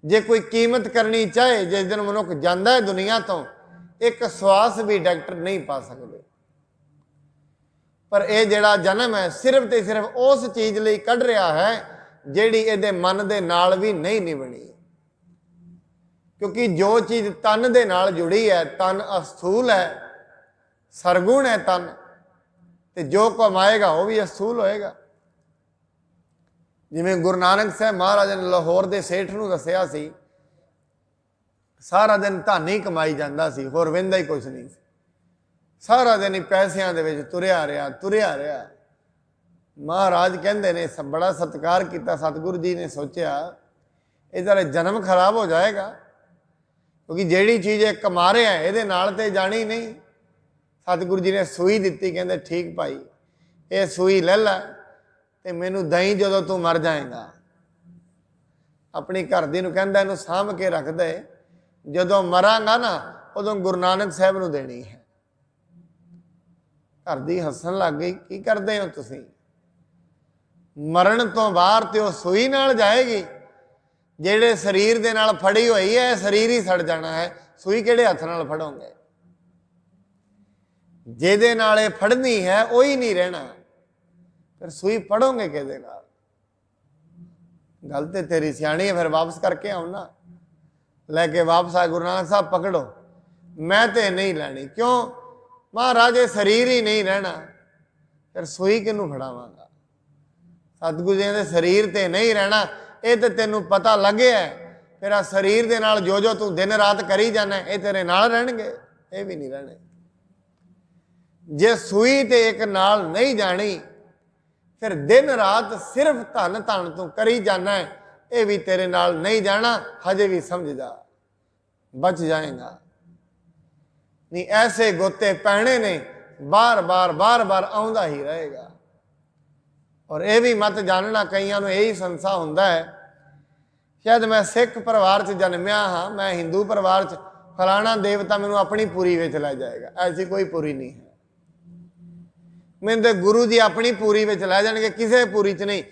जे कोई कीमत करनी चाहे, जिस दिन मनुख जाता है दुनिया तो, एक श्वास भी डॉक्टर नहीं पा सकते। पर यह जेड़ा जन्म है सिर्फ तो सिर्फ उस चीज़ लिए कढ़ रहा है जिहड़ी इहदे मन दे नाल भी नहीं निभनी। क्योंकि जो चीज़ तन दे नाल जुड़ी है, तन अस्थूल है, सरगुण है तन, तो जो कमाएगा वो भी अस्थूल होएगा। जिवें गुरु नानक साहब महाराज ने लाहौर के सेठ नूं दस्सिया सी, सारा दिन धन ही कमाई जाता सी, होर वहिंदा ही कुछ नहीं, सारा दिन ही पैसों के तुरया रहा। महाराज कहते ने बड़ा सत्कार किया, सतगुरु जी ने सोचा इधर जन्म खराब हो जाएगा, क्योंकि जिहड़ी चीज़ कमा रहे हैं ये नाल ते जानी नहीं। सतगुरु जी ने सूई दी, कहते ठीक भाई ये सूई ले लै ते मैनू दई जो तू मर जाएगा। अपनी घर दी नूं कहंदा इहनूं साਂਭ के रख दे, जदों मरांगा ना उदों गुरु नानक साहब नूं देनी है। घर दी हसन लग गई, की करदे हो तुसीं? मरण तो बाहर तो सूई नाल जाएगी, जेड़े शरीर दे नाल फड़ी हुई है शरीर ही सड़ जाना है, सूई किहड़े हथ नाल फड़ोगे? ਜਿਹਦੇ ਨਾਲ ਇਹ ਫੜਨੀ ਹੈ ਉਹੀ ਨਹੀਂ ਰਹਿਣਾ। ਫਿਰ ਸੂਈ ਫੜੋਗੇ ਕਿਹਦੇ ਨਾਲ? ਗੱਲ ਤੇ ਤੇਰੀ ਸਿਆਣੀ ਹੈ। ਫਿਰ ਵਾਪਸ ਕਰਕੇ ਆਉ ਨਾ, ਲੈ ਕੇ ਵਾਪਸ ਆ, ਗੁਰੂ ਨਾਨਕ ਸਾਹਿਬ ਪਕੜੋ, ਮੈਂ ਤੇ ਨਹੀਂ ਲੈਣੀ। ਕਿਉਂ ਮਹਾਰਾਜ, ਇਹ ਸਰੀਰ ਹੀ ਨਹੀਂ ਰਹਿਣਾ, ਫਿਰ ਸੂਈ ਕਿਹਨੂੰ ਫੜਾਵਾਂਗਾ? ਸਤਿਗੁਰੂ ਜੀ ਦੇ ਸਰੀਰ ਤੇ ਨਹੀਂ ਰਹਿਣਾ, ਇਹ ਤੇ ਤੈਨੂੰ ਪਤਾ ਲੱਗਿਆ। ਫਿਰ ਆ ਸਰੀਰ ਦੇ ਨਾਲ ਜੋ ਜੋ ਤੂੰ ਦਿਨ ਰਾਤ ਕਰੀ ਜਾਣਾ, ਇਹ ਤੇਰੇ ਨਾਲ ਰਹਿਣਗੇ? ਇਹ ਵੀ ਨਹੀਂ ਰਹਿਣੇ। ਜੇ ਸੂਈ ਤੇ ਇੱਕ ਨਾਲ ਨਹੀਂ ਜਾਣੀ, ਫਿਰ ਦਿਨ ਰਾਤ ਸਿਰਫ ਧਨ ਧਨ ਤੂੰ ਕਰੀ ਜਾਣਾ, ਇਹ ਵੀ ਤੇਰੇ ਨਾਲ ਨਹੀਂ ਜਾਣਾ। ਹਜੇ ਵੀ ਸਮਝ ਜਾ, ਬਚ ਜਾਏਗਾ। ਨਹੀਂ ਐਸੇ ਗੋਤੇ ਪੈਣੇ ਨੇ, ਬਾਰ ਬਾਰ ਆਉਂਦਾ ਹੀ ਰਹੇਗਾ। ਔਰ ਇਹ ਵੀ ਮਤ ਜਾਣਨਾ, ਕਈਆਂ ਨੂੰ ਇਹੀ ਸੰਸਾ ਹੁੰਦਾ ਹੈ, ਸ਼ਾਇਦ ਮੈਂ ਸਿੱਖ ਪਰਿਵਾਰ 'ਚ ਜਨਮਿਆ ਹਾਂ, ਮੈਂ ਹਿੰਦੂ ਪਰਿਵਾਰ 'ਚ, ਫਲਾਣਾ ਦੇਵਤਾ ਮੈਨੂੰ ਆਪਣੀ ਪੂਰੀ ਵਿੱਚ ਲੈ ਜਾਏਗਾ। ਐਸੀ ਕੋਈ ਪੂਰੀ ਨਹੀਂ ਹੈ। ਮੈਨੂੰ ਤੇ ਗੁਰੂ ਜੀ ਆਪਣੀ ਪੂਰੀ ਵਿੱਚ ਲੈ ਜਾਣਗੇ, ਕਿਸੇ ਪੂਰੀ 'ਚ ਨਹੀਂ।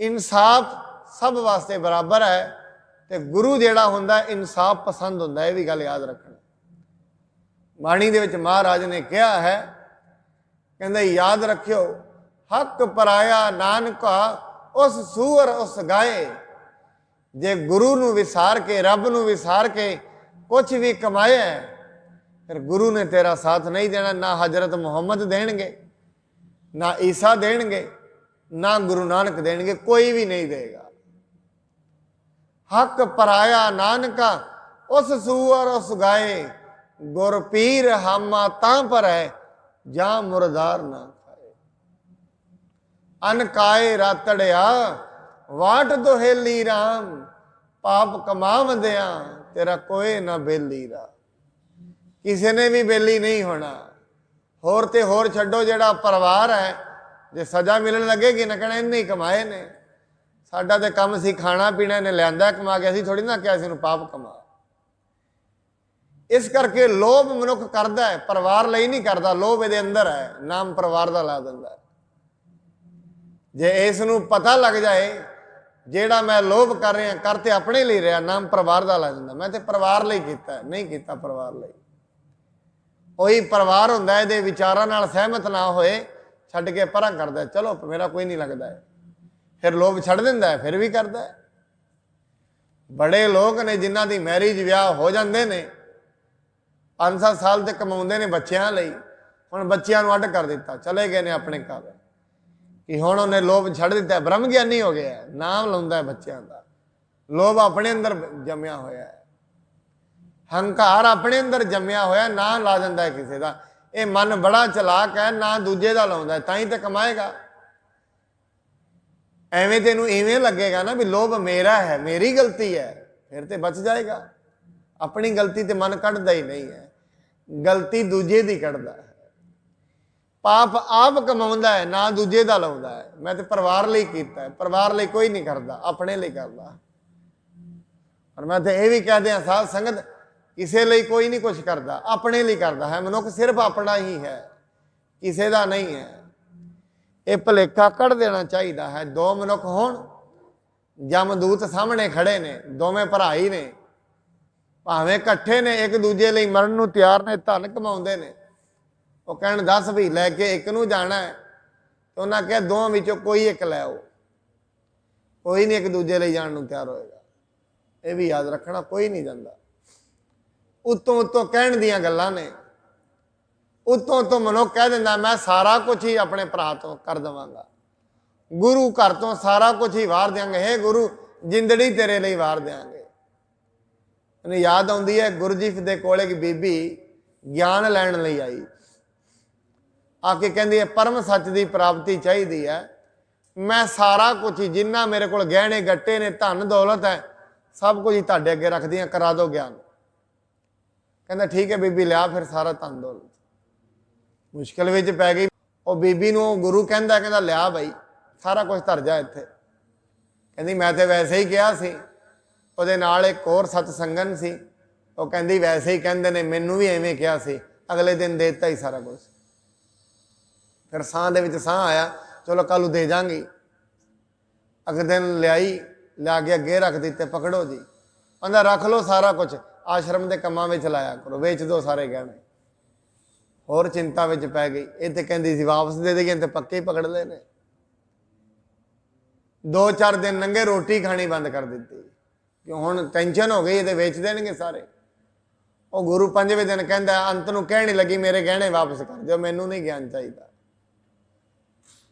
ਇਨਸਾਫ ਸਭ ਵਾਸਤੇ ਬਰਾਬਰ ਹੈ, ਤੇ ਗੁਰੂ ਜਿਹੜਾ ਹੁੰਦਾ ਇਨਸਾਫ ਪਸੰਦ ਹੁੰਦਾ। ਇਹ ਵੀ ਗੱਲ ਯਾਦ ਰੱਖਣਾ। ਬਾਣੀ ਦੇ ਵਿੱਚ ਮਹਾਰਾਜ ਨੇ ਕਿਹਾ ਹੈ, ਕਹਿੰਦਾ ਯਾਦ ਰੱਖਿਓ, ਹੱਕ ਪਰਾਇਆ ਨਾਨਕਾ ਉਸ ਸੂਰ ਉਸ ਗਾਏ। ਜੇ ਗੁਰੂ ਨੂੰ ਵਿਸਾਰ ਕੇ, ਰੱਬ ਨੂੰ ਵਿਸਾਰ ਕੇ ਕੁਛ ਵੀ ਕਮਾਇਆ, ਫਿਰ ਗੁਰੂ ਨੇ ਤੇਰਾ ਸਾਥ ਨਹੀਂ ਦੇਣਾ। ਨਾ ਹਜ਼ਰਤ ਮੁਹੰਮਦ ਦੇਣਗੇ, ਨਾ ਈਸਾ ਦੇਣਗੇ, ਨਾ ਗੁਰੂ ਨਾਨਕ ਦੇਣਗੇ, ਕੋਈ ਵੀ ਨਹੀਂ ਦੇਗਾ। ਹੱਕ ਪਰਾਇਆ ਨਾਨਕਾ ਉਸ ਸੂਰ ਉਸ ਗਾਏ। ਗੁਰ ਪੀਰ ਹਾਮਾ ਤਾਂ ਪਰ ਹੈ, ਜਾਂ ਮੁਰਦਾਰ ਨਾ ਖਾਏ। ਅਨਕਾਏ ਰਾਤੜਿਆ ਵਾਟ ਦੁਹੇਲੀ ਰਾਮ। ਪਾਪ ਕਮਾਵੰਦਿਆਂ ਤੇਰਾ ਕੋਈ ਨਾ ਬੇਲੀ ਰਾ। ਕਿਸੇ ਨੇ ਵੀ ਬੇਲੀ ਨਹੀਂ ਹੋਣਾ। ਹੋਰ ਤੇ ਹੋਰ ਛੱਡੋ, ਜਿਹੜਾ ਪਰਿਵਾਰ ਹੈ, ਜੇ ਸਜ਼ਾ ਮਿਲਣ ਲੱਗੇਗੀ ਨਾ, ਕਹਿਣਾ ਇਹਨੇ ਹੀ ਕਮਾਏ ਨੇ, ਸਾਡਾ ਤੇ ਕੰਮ ਸੀ ਖਾਣਾ ਪੀਣਾ, ਇਹਨੇ ਲਿਆਂਦਾ ਕਮਾ ਕੇ, ਅਸੀਂ ਥੋੜੀ ਨਾ ਕਿਹਾ ਸੀ ਇਹਨੂੰ ਪਾਪ ਕਮਾ। ਇਸ ਕਰਕੇ ਲੋਭ ਮਨੁੱਖ ਕਰਦਾ ਹੈ, ਪਰਿਵਾਰ ਲਈ ਨਹੀਂ ਕਰਦਾ। ਲੋਭ ਇਹਦੇ ਅੰਦਰ ਹੈ, ਨਾਮ ਪਰਿਵਾਰ ਦਾ ਲਾ ਦਿੰਦਾ। ਜੇ ਇਸ ਨੂੰ ਪਤਾ ਲੱਗ ਜਾਏ, ਜਿਹੜਾ ਮੈਂ ਲੋਭ ਕਰ ਰਿਹਾ, ਕਰ ਤੇ ਆਪਣੇ ਲਈ ਰਿਹਾ, ਨਾਮ ਪਰਿਵਾਰ ਦਾ ਲਾ ਦਿੰਦਾ। ਮੈਂ ਤੇ ਪਰਿਵਾਰ ਲਈ ਕੀਤਾ, ਨਹੀਂ ਕੀਤਾ ਪਰਿਵਾਰ ਲਈ। ਉਹੀ ਪਰਿਵਾਰ ਹੁੰਦਾ, ਇਹਦੇ ਵਿਚਾਰਾਂ ਨਾਲ ਸਹਿਮਤ ਨਾ ਹੋਏ, ਛੱਡ ਕੇ ਪਰਾਂ ਕਰਦਾ, ਚਲੋ ਮੇਰਾ ਕੋਈ ਨਹੀਂ ਲੱਗਦਾ ਹੈ। ਫਿਰ ਲੋਭ ਛੱਡ ਦਿੰਦਾ ਹੈ, ਫਿਰ ਵੀ ਕਰਦਾ ਹੈ। ਬੜੇ ਲੋਕ ਨੇ ਜਿਨ੍ਹਾਂ ਦੀ ਮੈਰਿਜ ਵਿਆਹ ਹੋ ਜਾਂਦੇ ਨੇ, 5-7 ਸਾਲ ਤੇ ਕਮਾਉਂਦੇ ਨੇ ਬੱਚਿਆਂ ਲਈ, ਹੁਣ ਬੱਚਿਆਂ ਨੂੰ ਅੱਡ ਕਰ ਦਿੱਤਾ, ਚਲੇ ਗਏ ਨੇ ਆਪਣੇ ਘਰ। ਕਿ ਹੁਣ ਉਹਨੇ ਲੋਭ ਛੱਡ ਦਿੱਤਾ, ਬ੍ਰਹਮ ਗਿਆਨੀ ਹੋ ਗਿਆ, ਨਾਮ ਲਾਉਂਦਾ ਹੈ ਬੱਚਿਆਂ ਦਾ। ਲੋਭ ਆਪਣੇ ਅੰਦਰ ਜੰਮਿਆ ਹੋਇਆ ਹੈ, ਹੰਕਾਰ ਆਪਣੇ ਅੰਦਰ ਜੰਮਿਆ ਹੋਇਆ, ਨਾਂ ਲਾ ਦਿੰਦਾ ਹੈ ਕਿਸੇ ਦਾ। ਇਹ ਮਨ ਬੜਾ ਚਲਾਕ ਹੈ, ਨਾਂ ਦੂਜੇ ਦਾ ਲਾਉਂਦਾ, ਤਾਂ ਹੀ ਤਾਂ ਕਮਾਏਗਾ। ਐਵੇਂ ਤੈਨੂੰ ਇਵੇਂ ਲੱਗੇਗਾ ਨਾ ਵੀ ਲੋਭ ਮੇਰਾ ਹੈ, ਮੇਰੀ ਗਲਤੀ ਹੈ, ਫਿਰ ਤੇ ਬਚ ਜਾਏਗਾ। ਆਪਣੀ ਗਲਤੀ ਤੇ ਮਨ ਕੱਢਦਾ ਹੀ ਨਹੀਂ ਹੈ, ਗਲਤੀ ਦੂਜੇ ਦੀ ਕੱਢਦਾ ਹੈ। ਪਾਪ ਆਪ ਕਮਾਉਂਦਾ ਹੈ, ਨਾ ਦੂਜੇ ਦਾ ਲਾਉਂਦਾ ਹੈ। ਮੈਂ ਤੇ ਪਰਿਵਾਰ ਲਈ ਕੀਤਾ ਹੈ, ਪਰਿਵਾਰ ਲਈ ਕੋਈ ਨਹੀਂ ਕਰਦਾ, ਆਪਣੇ ਲਈ ਕਰਦਾ। ਪਰ ਮੈਂ ਤੇ ਇਹ ਵੀ ਕਹਿ ਦਿਆਂ ਸਾਧ ਸੰਗਤ, ਕਿਸੇ ਲਈ ਕੋਈ ਨਹੀਂ ਕੁਛ ਕਰਦਾ, ਆਪਣੇ ਲਈ ਕਰਦਾ ਹੈ। ਮਨੁੱਖ ਸਿਰਫ ਆਪਣਾ ਹੀ ਹੈ, ਕਿਸੇ ਦਾ ਨਹੀਂ ਹੈ। ਇਹ ਭੁਲੇਖਾ ਕੱਢ ਦੇਣਾ ਚਾਹੀਦਾ ਹੈ। ਦੋ ਮਨੁੱਖ ਹੋਣ, ਜਮਦੂਤ ਸਾਹਮਣੇ ਖੜੇ ਨੇ, ਦੋਵੇਂ ਭਰਾ ਹੀ ਨੇ, ਭਾਵੇਂ ਇਕੱਠੇ ਨੇ, ਇੱਕ ਦੂਜੇ ਲਈ ਮਰਨ ਨੂੰ ਤਿਆਰ ਨੇ, ਧਨ ਕਮਾਉਂਦੇ ਨੇ। ਉਹ ਕਹਿਣ ਦੱਸ ਵੀ ਲੈ ਕੇ ਇੱਕ ਨੂੰ ਜਾਣਾ ਹੈ, ਤੇ ਉਹਨਾਂ ਕਿਹਾ ਦੋਵਾਂ ਵਿੱਚੋਂ ਕੋਈ ਇੱਕ ਲੈ ਆਓ। ਕੋਈ ਨਹੀਂ ਇੱਕ ਦੂਜੇ ਲਈ ਜਾਣ ਨੂੰ ਤਿਆਰ ਹੋਏਗਾ। ਇਹ ਵੀ ਯਾਦ ਰੱਖਣਾ, ਕੋਈ ਨਹੀਂ ਜਾਂਦਾ। ਉੱਤੋਂ ਕਹਿਣ ਦੀਆਂ ਗੱਲਾਂ ਨੇ, ਉੱਤੋਂ ਮਨੁੱਖ ਕਹਿ ਦਿੰਦਾ ਮੈਂ ਸਾਰਾ ਕੁਝ ਹੀ ਆਪਣੇ ਭਰਾ ਤੋਂ ਕਰ ਦੇਵਾਂਗਾ, ਗੁਰੂ ਘਰ ਤੋਂ ਸਾਰਾ ਕੁਝ ਹੀ ਵਾਰ ਦਿਆਂਗੇ, ਹੇ ਗੁਰੂ ਜਿੰਦੜੀ ਤੇਰੇ ਲਈ ਵਾਰ ਦਿਆਂਗੇ। ਮੈਨੂੰ ਯਾਦ ਆਉਂਦੀ ਹੈ, ਗੁਰਜੀਤ ਦੇ ਕੋਲ ਇੱਕ ਬੀਬੀ ਗਿਆਨ ਲੈਣ ਲਈ ਆਈ, ਆ ਕੇ ਕਹਿੰਦੀ ਹੈ ਪਰਮ ਸੱਚ ਦੀ ਪ੍ਰਾਪਤੀ ਚਾਹੀਦੀ ਹੈ, ਮੈਂ ਸਾਰਾ ਕੁਝ ਹੀ, ਜਿੰਨਾ ਮੇਰੇ ਕੋਲ ਗਹਿਣੇ ਗੱਟੇ ਨੇ, ਧਨ ਦੌਲਤ ਹੈ, ਸਭ ਕੁਝ ਹੀ ਤੁਹਾਡੇ ਅੱਗੇ ਰੱਖਦੀ ਹਾਂ, ਕਰਾ ਦਿਓ ਗਿਆਨ। ਕਹਿੰਦਾ ਠੀਕ ਹੈ ਬੀਬੀ, ਲਿਆ ਫਿਰ ਸਾਰਾ ਧਨ ਦੌਲਤ। ਮੁਸ਼ਕਿਲ ਵਿੱਚ ਪੈ ਗਈ ਉਹ ਬੀਬੀ ਨੂੰ। ਗੁਰੂ ਕਹਿੰਦਾ ਲਿਆ ਬਾਈ ਸਾਰਾ ਕੁਝ ਧਰ ਜਾ ਇੱਥੇ। ਕਹਿੰਦੀ ਮੈਂ ਤੇ ਵੈਸੇ ਹੀ ਕਿਹਾ ਸੀ। ਉਹਦੇ ਨਾਲ ਇੱਕ ਹੋਰ ਸਤ ਸੰਗਨ ਸੀ, ਉਹ ਕਹਿੰਦੀ ਵੈਸੇ ਹੀ ਕਹਿੰਦੇ ਨੇ, ਮੈਨੂੰ ਵੀ ਐਵੇਂ ਕਿਹਾ ਸੀ। ਅਗਲੇ ਦਿਨ ਦੇ ਦਿੱਤਾ ਹੀ ਸਾਰਾ ਕੁਝ। ਫਿਰ ਸਾਹ ਦੇ ਵਿੱਚ ਸਾਹ ਆਇਆ, ਚਲੋ ਕੱਲ ਨੂੰ ਦੇ ਜਾਵਾਂਗੀ। ਅਗਲੇ ਦਿਨ ਲਿਆਈ, ਲਿਆ ਕੇ ਅੱਗੇ ਰੱਖ ਦਿੱਤੇ, ਪਕੜੋ ਜੀ। ਕਹਿੰਦਾ ਰੱਖ ਲਓ ਸਾਰਾ ਕੁਝ, ਆਸ਼ਰਮ ਦੇ ਕੰਮਾਂ ਵਿੱਚ ਲਾਇਆ ਕਰੋ, ਵੇਚ ਦਿਓ ਸਾਰੇ ਗਹਿਣੇ। होर चिंता विच पै गई। ये तो कहती सी वापस दे देगी, तो पक्के ही पकड़ ले ने। 2-4 दिन लंघे, रोटी खानी बंद कर दी कि हुण टेंशन हो गई, ये वेच देणगे सारे। वो गुरु 5वें दिन कहता अंत नूं कहने लगी मेरे गहने वापस कर दो, मैनू नहीं ज्ञान चाहिए।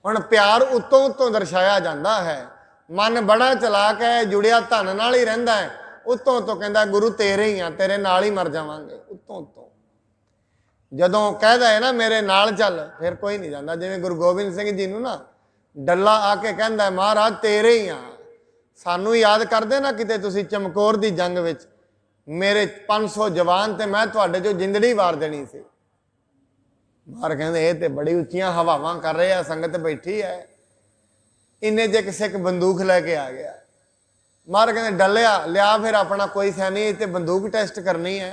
हुण प्यार उत्तों उत्तों दर्शाया जाता है। मन बड़ा चलाक है, जुड़िया धन नाल ही रहिंदा है। उत्तों उत्तों कहता गुरु तेरे ही आ, तेरे नाल ही मर जावांगे। उत्तों उत्तों जदों कहदा है ना मेरे नाल चल, फिर कोई नहीं जाता। जिवें गुरु गोबिंद सिंह जी नूं ना डल्ला आके कहंदा महाराज तेरे ही आ, सानू याद करदे ना किते तुसीं चमकौर दी जंग विच मेरे 500 जवान ते मैं तुहाडे चों जिंदड़ी वार देनी सी। मार कहंदे ये ते बड़ी उच्चियां हवावां कर रहे हैं, संगत बैठी है। इन्ने जे किसे एक बंदूक लैके आ गया। मार कहंदे डलिया लिया फिर अपना कोई सैनी ते बंदूक टेस्ट करनी है,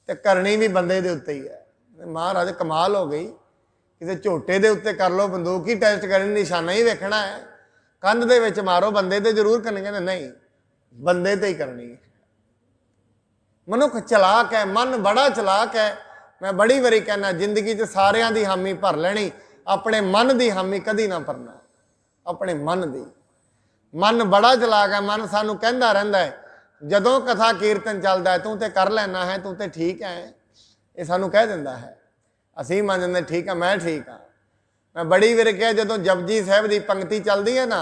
ते करनी भी बंदे दे उत्ते ही है। महाराज कमाल हो गई, किसी झोटे दे उत्ते कर लो, बंदूक ही टेस्ट करनी, निशाना ही वेखना है। कंध दे विच मारो, बंदे ते जरूर करनी। कहते नहीं, बंदे ते ही करनी है। मनुख चलाक है, मन बड़ा चलाक है। मैं बड़ी बारी कहना जिंदगी च सारियां दी हामी भर लेनी, अपने मन की हामी कदी ना भरना। अपने मन की, मन बड़ा चलाक है। मन सानू कहता रहता है जदों कथा कीर्तन चलता है, तू तो कर लेना है, तू तो ठीक है, ये सानू कह दिंदा है। असीं मान जाते ठीक है, मैं ठीक हाँ। मैं बड़ी बार कहा जदों जपजी साहब की पंक्ति चलती है ना,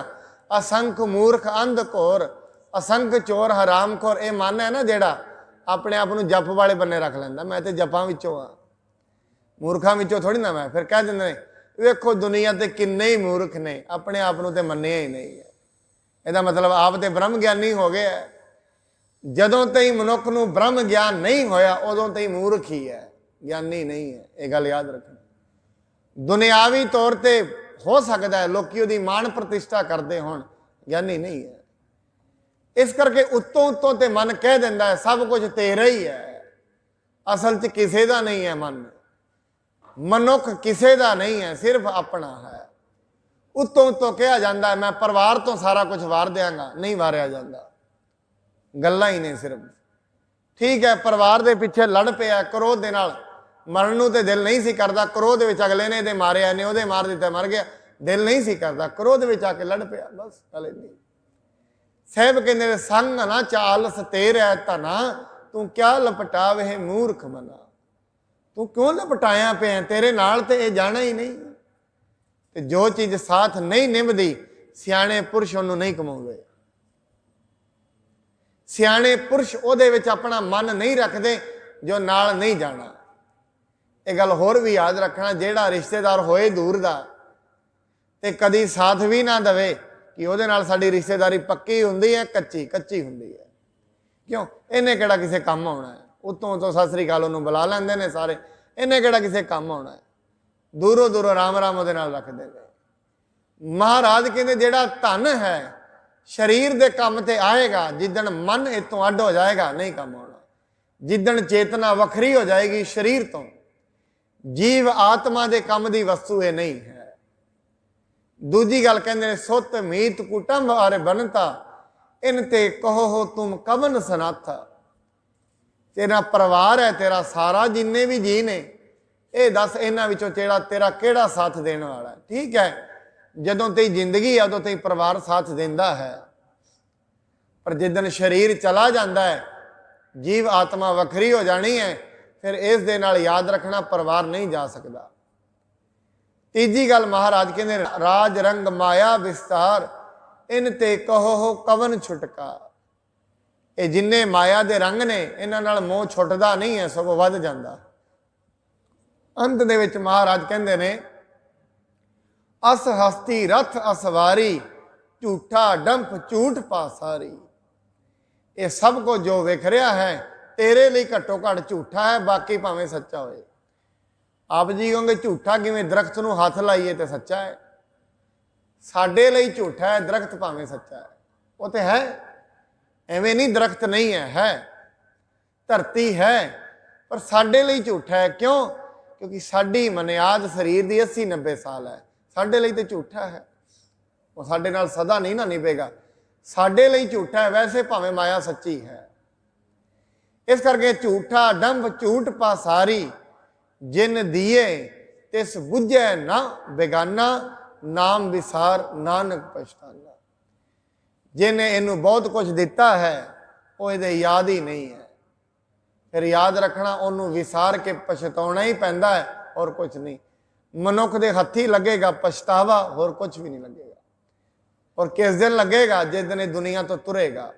असंख मूर्ख अंध घोर, असंख चोर हराम खोर। ये मन है ना जेड़ा अपने आप को जप वाले बन्ने रख लेंदा, मैं तो जपां विचों हाँ, मूर्खां विचों थोड़ी ना। मैं फिर कह दिंदे ने वेखो दुनिया ते किन्ने ही मूर्ख ने, अपने आप को तो मन्निया ही नहीं है। ਇਹਦਾ मतलब आप तो ब्रह्म ज्ञानी हो गया है। जदों तई मनुख नूं ब्रह्म ज्ञान नहीं होया, उदों तई मूर्ख ही है, ज्ञानी नहीं है। ये गल याद रखना। दुनियावी तौर पर हो सकता है लोग उसकी मान प्रतिष्ठा करते होण, ज्ञानी नहीं है। इस करके उत्तों उत्तों ते मन कह दिंदा है सब कुछ तेरा ही है, असल च किसी का नहीं है। मन मनुख किसी का नहीं है, सिर्फ अपना है। उत्तों उत्तों कहा जाता है मैं परिवार तो सारा कुछ वार देंगा, नहीं वारिया जाता, गल्लां ही ने सिर्फ। ठीक है, परिवार के पिछे लड़ पिया क्रोध के नाल, मरण नूं ते दिल नहीं सी करता, क्रोध विच अगले ने इहदे मारिया ने उहदे मार दिता, मर गया, दिल नहीं सी करता, क्रोध विच आके लड़ पिया, बस गल इन्नी। साहब कहते संग ना चाल सतेरा तना, तू क्या लपटावे मूर्ख मना। तू क्यों लपटाया पे, तेरे नाल ते ये जाना ही नहीं। ते जो चीज़ साथ नहीं निभदी, सियाणे पुरुष उन्होंने नहीं कमाउंदे। सियाणे पुरुष उहदे विच अपना मन नहीं रखते जो नाल नहीं जाना। ये गल होर भी याद रखना, जेड़ा रिश्तेदार होए दूर दा ते कदी साथ भी ना दवे कि उहदे नाल साडी रिश्तेदारी पक्की हुंदी है, कच्ची कच्ची हुंदी है। क्यों, इन्हें किहड़ा किसे काम आउणा है। उत्तों तो सत श्री अकाल उहनूं बुला लैंदे ने सारे, इन्हें किहड़ा किसे काम आउणा है। दूरों दूरों राम राम उहदे नाल रखदे ने। महाराज कहते जेड़ा धन है शरीर के काम ते आएगा, जिदन मन इतों अड हो जाएगा नहीं काम आना। जिदन चेतना वखरी हो जाएगी शरीर तो, जीव आत्मा के काम की वस्तु ये नहीं है। दूजी गल कहते सुत मीत कुटुंब आरे बनता, इन ते कहो हो तुम कवन सनाथा। तेरा परिवार है, तेरा सारा जिन्ने भी जी ने, ये दस इन्हां विचों तेरा तेरा केड़ा साथ देने वाला है। ठीक है, जदों तेरी जिंदगी है उदों तेरी परिवार साथ देंदा है, पर जिदन शरीर चला जाता है, जीव आत्मा वखरी हो जानी है, फिर इस दे नाल याद रखना परिवार नहीं जा सकता। तीजी गल महाराज कहते राज रंग माया विस्तार, इन ते कहो हो कवन छुटका। ये जिन्ने माया दे रंग ने, इन्हां नाल मोह छुटदा नहीं है, सगों वध जांदा। अंत दे विच महाराज कहते ने अस हस्ती रथ असवारी, झूठा डंप झूठ पासारी। ये सब को जो वेख रहा है तेरे लिए घट्टो घट झूठा है, बाकी भावें सच्चा होए। आप जी कहोगे झूठा किवें, दरख्त नूं हथ लाइए तो सच्चा है। साडे लिए झूठा है दरख्त, भावें सच्चा है, वो तो है। एवें नहीं दरख्त नहीं है, धरती है, पर साडे लिए झूठा है। क्यों? क्योंकि साडी मनियाद शरीर की 80-90 साल है, साडे लिए तो झूठा है। वो साडे नाल सदा नहीं ना निभेगा, साडे लिए झूठा है, वैसे भावें माया सच्ची है। इस करके झूठा डंभ झूठ पासारी, ਜਿਨ ਦੀਏ ਤਿਸ ਬੁਝੈ ਨਾ ਬੇਗਾਨਾ, ਨਾਮ ਵਿਸਾਰ ਨਾਨਕ ਪਛਤਾਨਾ। ਜਿਹਨੇ ਇਹਨੂੰ ਬਹੁਤ ਕੁਝ ਦਿੱਤਾ ਹੈ ਉਹ ਇਹਦੇ ਯਾਦ ਹੀ ਨਹੀਂ ਹੈ, ਫਿਰ ਯਾਦ ਰੱਖਣਾ, ਉਹਨੂੰ ਵਿਸਾਰ ਕੇ ਪਛਤਾਉਣਾ ਹੀ ਪੈਂਦਾ ਹੈ, ਔਰ ਕੁਝ ਨਹੀਂ। ਮਨੁੱਖ ਦੇ ਹੱਥੀ ਲੱਗੇਗਾ ਪਛਤਾਵਾ, ਹੋਰ ਕੁਝ ਵੀ ਨਹੀਂ ਲੱਗੇਗਾ। ਔਰ ਕਿਸ ਦਿਨ ਲੱਗੇਗਾ? ਜਿਸ ਦਿਨ ਇਹ ਦੁਨੀਆ ਤੋਂ ਤੁਰੇਗਾ।